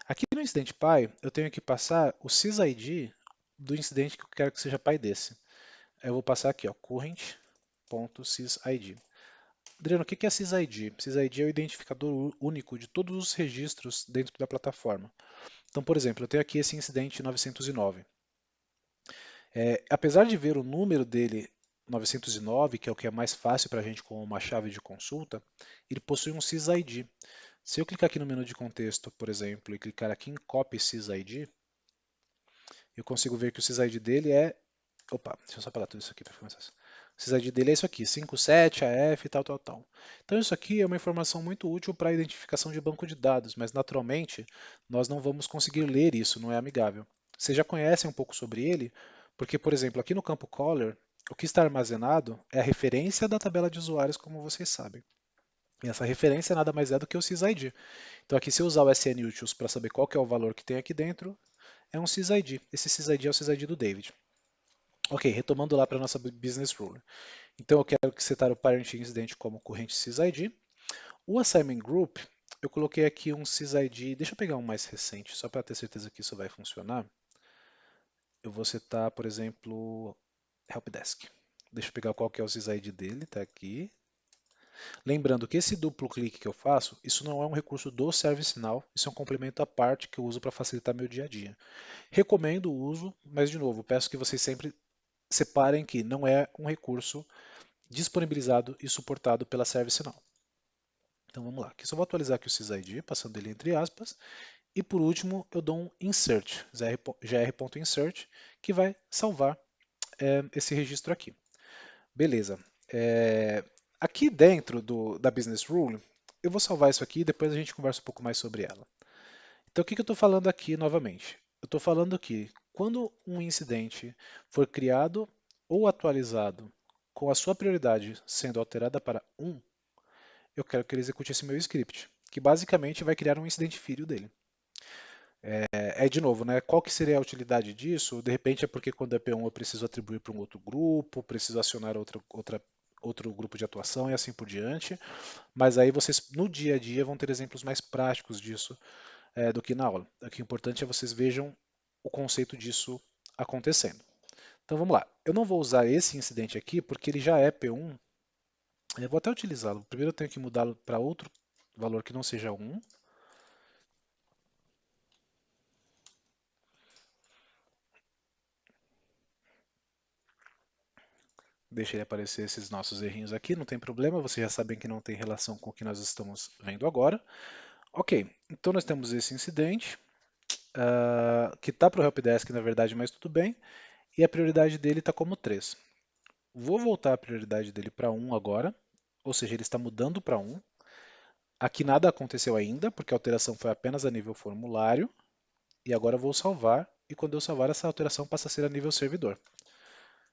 [SPEAKER 1] Aqui no incidente pai, eu tenho que passar o sysid do incidente que eu quero que seja pai desse. Aí eu vou passar aqui, ó, current.sysid. Adriano, o que é sysid? Sysid é o identificador único de todos os registros dentro da plataforma. Então, por exemplo, eu tenho aqui esse incidente 909. Apesar de ver o número dele 909, que é o que é mais fácil para a gente com uma chave de consulta, ele possui um sysid. Se eu clicar aqui no menu de contexto, por exemplo, e clicar aqui em Copy sysid, eu consigo ver que o sysid dele é. Opa, deixa eu só apagar tudo isso aqui para ficar mais fácil. O sysid dele é isso aqui, 57, AF, tal, tal, tal. Então isso aqui é uma informação muito útil para a identificação de banco de dados, mas naturalmente nós não vamos conseguir ler isso, não é amigável. Vocês já conhecem um pouco sobre ele, porque, por exemplo, aqui no campo Color, o que está armazenado é a referência da tabela de usuários, como vocês sabem. E essa referência nada mais é do que o sysid. Então aqui se eu usar o SNUtils para saber qual que é o valor que tem aqui dentro, é um sysid. Esse sysid é o sysid do David. Ok, retomando lá para a nossa business rule. Então eu quero setar o parent incident como corrente sysid. O assignment group, eu coloquei aqui um sysid, deixa eu pegar um mais recente, só para ter certeza que isso vai funcionar. Eu vou setar, por exemplo, helpdesk. Deixa eu pegar qual que é o sysid dele, tá aqui. Lembrando que esse duplo clique que eu faço, isso não é um recurso do ServiceNow, isso é um complemento à parte que eu uso para facilitar meu dia a dia. Recomendo o uso, mas de novo, peço que vocês sempre separem que não é um recurso disponibilizado e suportado pela ServiceNow. Então vamos lá, aqui só vou atualizar aqui o sysid, passando ele entre aspas, e por último eu dou um insert, gr.insert, que vai salvar esse registro aqui. Beleza. Aqui dentro da Business Rule, eu vou salvar isso aqui e depois a gente conversa um pouco mais sobre ela. Então, o que eu estou falando aqui novamente? Eu estou falando que quando um incidente for criado ou atualizado com a sua prioridade sendo alterada para 1, eu quero que ele execute esse meu script, que basicamente vai criar um incidente filho dele. De novo, né? Qual que seria a utilidade disso? De repente é porque quando é P1 eu preciso atribuir para um outro grupo, preciso acionar outro grupo de atuação e assim por diante. Mas aí vocês, no dia a dia, vão ter exemplos mais práticos disso do que na aula. O que é importante é vocês vejam o conceito disso acontecendo. Então vamos lá. Eu não vou usar esse incidente aqui porque ele já é P1. Eu vou até utilizá-lo. Primeiro eu tenho que mudá-lo para outro valor que não seja 1. Deixa ele aparecer esses nossos errinhos aqui, não tem problema, vocês já sabem que não tem relação com o que nós estamos vendo agora. Ok, então nós temos esse incidente, que está para o helpdesk na verdade, mas tudo bem, e a prioridade dele está como 3. Vou voltar a prioridade dele para 1 agora, ou seja, ele está mudando para 1. Aqui nada aconteceu ainda, porque a alteração foi apenas a nível formulário, e agora eu vou salvar, e quando eu salvar, essa alteração passa a ser a nível servidor.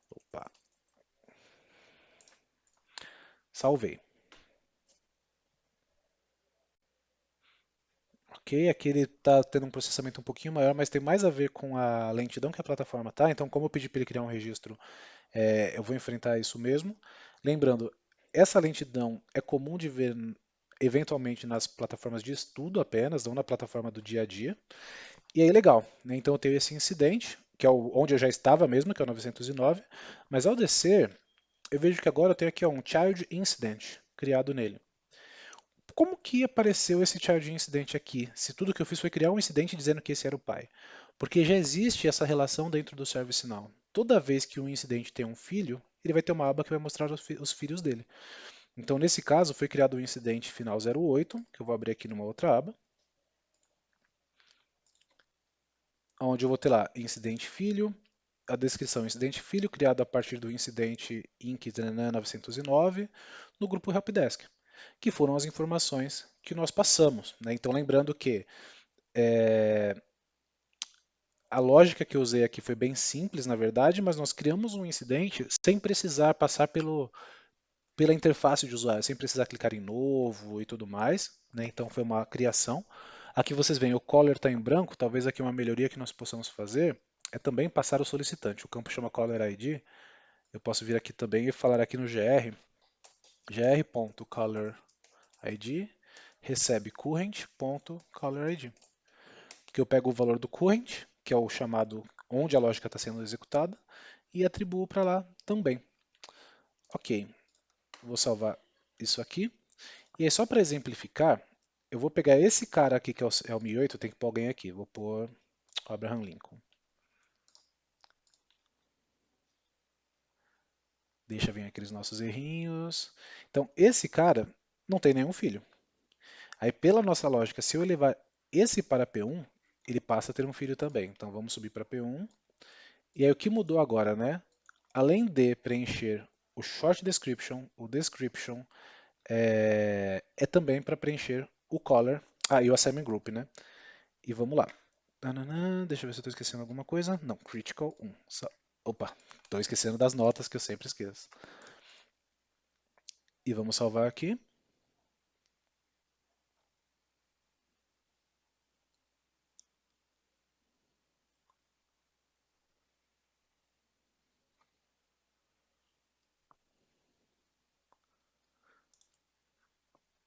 [SPEAKER 1] Opa, salvei. Ok, aqui ele está tendo um processamento um pouquinho maior, mas tem mais a ver com a lentidão que a plataforma está. Então, como eu pedi para ele criar um registro, eu vou enfrentar isso mesmo. Lembrando, essa lentidão é comum de ver eventualmente nas plataformas de estudo apenas, não na plataforma do dia a dia. E aí, legal, né? Então eu tenho esse incidente, que é onde eu já estava mesmo, que é o 909, mas ao descer, eu vejo que agora eu tenho aqui ó, um Child Incident criado nele. Como que apareceu esse Child Incident aqui, se tudo que eu fiz foi criar um incidente dizendo que esse era o pai? Porque já existe essa relação dentro do ServiceNow. Toda vez que um incidente tem um filho, ele vai ter uma aba que vai mostrar os filhos dele. Então, nesse caso, foi criado o incidente final 08, que eu vou abrir aqui numa outra aba, onde eu vou ter lá incidente filho, a descrição incidente filho, criado a partir do incidente INC 909, no grupo Helpdesk, que foram as informações que nós passamos, né? Então, lembrando que a lógica que eu usei aqui foi bem simples, na verdade, mas nós criamos um incidente sem precisar passar pela interface de usuário, sem precisar clicar em novo e tudo mais, né? Então foi uma criação. Aqui vocês veem o color está em branco, talvez aqui uma melhoria que nós possamos fazer é também passar o solicitante. O campo chama caller ID. Eu posso vir aqui também e falar aqui no gr.color ID recebe current.color ID, que eu pego o valor do current, que é o chamado onde a lógica está sendo executada, e atribuo para lá também. Ok, vou salvar isso aqui. E aí, só para exemplificar, eu vou pegar esse cara aqui, que é o 1008, eu tenho que pôr alguém aqui. Vou pôr Abraham Lincoln. Deixa vir aqueles nossos errinhos. Então, esse cara não tem nenhum filho. Aí, pela nossa lógica, se eu elevar esse para P1, ele passa a ter um filho também. Então, vamos subir para P1. E aí, o que mudou agora, né? Além de preencher o short description, o description, é também para preencher o color, e o assignment group, né? E vamos lá. Tananã, deixa eu ver se eu estou esquecendo alguma coisa. Não, critical 1. Opa, estou esquecendo das notas que eu sempre esqueço. E vamos salvar aqui.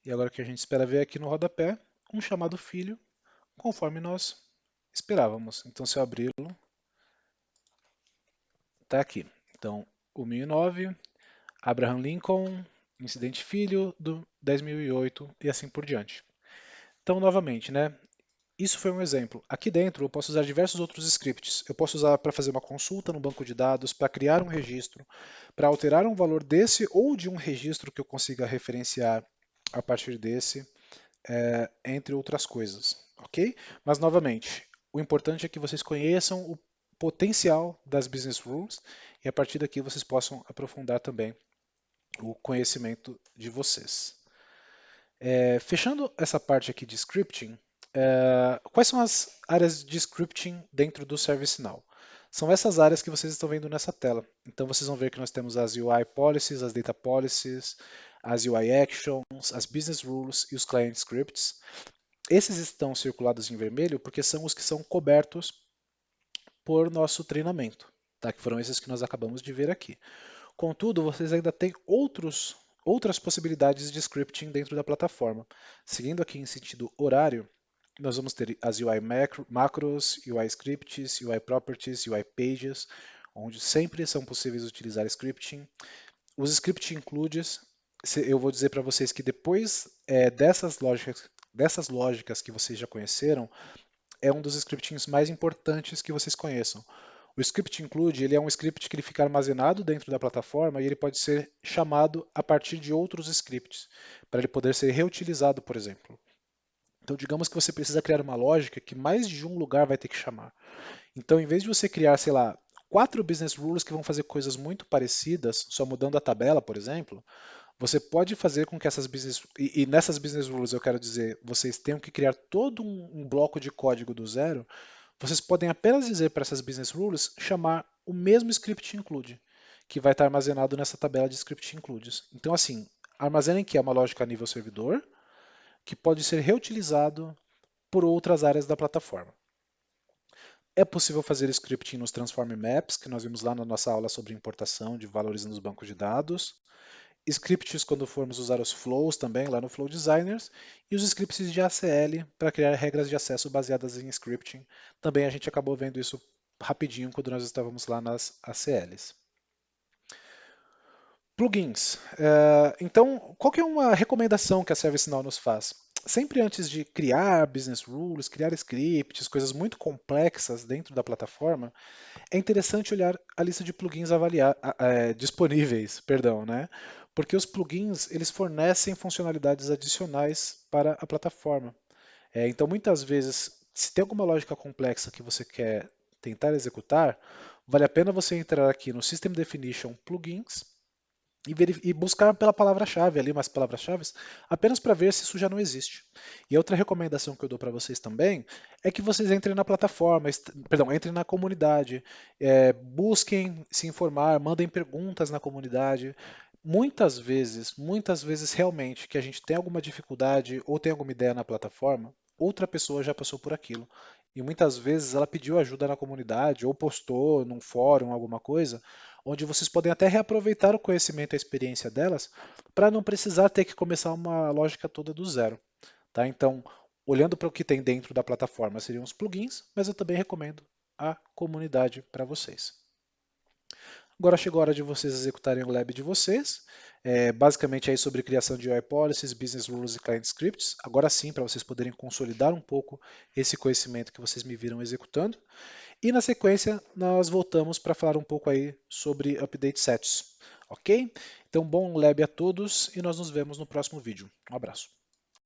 [SPEAKER 1] E agora o que a gente espera ver aqui no rodapé, um chamado filho, conforme nós esperávamos. Então, se eu abri-lo, está aqui. Então, o 1009, Abraham Lincoln, incidente filho do 10.008 e assim por diante. Então, novamente, né? Isso foi um exemplo. Aqui dentro eu posso usar diversos outros scripts. Eu posso usar para fazer uma consulta no banco de dados, para criar um registro, para alterar um valor desse ou de um registro que eu consiga referenciar a partir desse, entre outras coisas, ok? Mas novamente, o importante é que vocês conheçam o potencial das business rules e a partir daqui vocês possam aprofundar também o conhecimento de vocês. Fechando essa parte aqui de scripting, quais são as áreas de scripting dentro do ServiceNow? São essas áreas que vocês estão vendo nessa tela. Então vocês vão ver que nós temos as UI policies, as data policies, as UI actions, as business rules e os client scripts. Esses estão circulados em vermelho porque são os que são cobertos por nosso treinamento, tá? Que foram esses que nós acabamos de ver aqui. Contudo, vocês ainda têm outras possibilidades de scripting dentro da plataforma. Seguindo aqui em sentido horário, nós vamos ter as UI macros, UI scripts, UI properties, UI pages, onde sempre são possíveis utilizar scripting. Os script includes, eu vou dizer para vocês que depois dessas lógicas que vocês já conheceram, é um dos scriptings mais importantes que vocês conheçam. O script include, ele é um script que ele fica armazenado dentro da plataforma e ele pode ser chamado a partir de outros scripts, para ele poder ser reutilizado, por exemplo. Então, digamos que você precisa criar uma lógica que mais de um lugar vai ter que chamar. Então, em vez de você criar, sei lá, 4 business rules que vão fazer coisas muito parecidas, só mudando a tabela, por exemplo, você pode fazer com que essas e nessas business rules eu quero dizer, vocês tenham que criar todo um bloco de código do zero. Vocês podem apenas dizer para essas business rules chamar o mesmo script include, que vai estar armazenado nessa tabela de script includes. Então, assim, armazenem que é uma lógica a nível servidor, que pode ser reutilizado por outras áreas da plataforma. É possível fazer scripting nos Transform Maps, que nós vimos lá na nossa aula sobre importação de valores nos bancos de dados. Scripts quando formos usar os flows também, lá no Flow Designers. E os scripts de ACL para criar regras de acesso baseadas em scripting. Também a gente acabou vendo isso rapidinho quando nós estávamos lá nas ACLs. Plugins. Então, qual que é uma recomendação que a ServiceNow nos faz? Sempre antes de criar business rules, criar scripts, coisas muito complexas dentro da plataforma, é interessante olhar a lista de plugins disponíveis, perdão, né? Porque os plugins eles fornecem funcionalidades adicionais para a plataforma. Então, muitas vezes, se tem alguma lógica complexa que você quer tentar executar, vale a pena você entrar aqui no System Definition Plugins e buscar pela palavra-chave ali, umas palavras-chave, apenas para ver se isso já não existe. E outra recomendação que eu dou para vocês também é que vocês entrem na plataforma, perdão, entrem na comunidade, busquem se informar, mandem perguntas na comunidade. Muitas vezes realmente que a gente tem alguma dificuldade ou tem alguma ideia na plataforma, outra pessoa já passou por aquilo. E muitas vezes ela pediu ajuda na comunidade ou postou num fórum alguma coisa, onde vocês podem até reaproveitar o conhecimento e a experiência delas para não precisar ter que começar uma lógica toda do zero. Tá? Então, olhando para o que tem dentro da plataforma, seriam os plugins, mas eu também recomendo a comunidade para vocês. Agora chegou a hora de vocês executarem o lab de vocês. Basicamente aí sobre criação de UI policies, business rules e client scripts. Agora sim, para vocês poderem consolidar um pouco esse conhecimento que vocês me viram executando. E na sequência, nós voltamos para falar um pouco aí sobre update sets, ok? Então, bom lab a todos e nós nos vemos no próximo vídeo. Um abraço.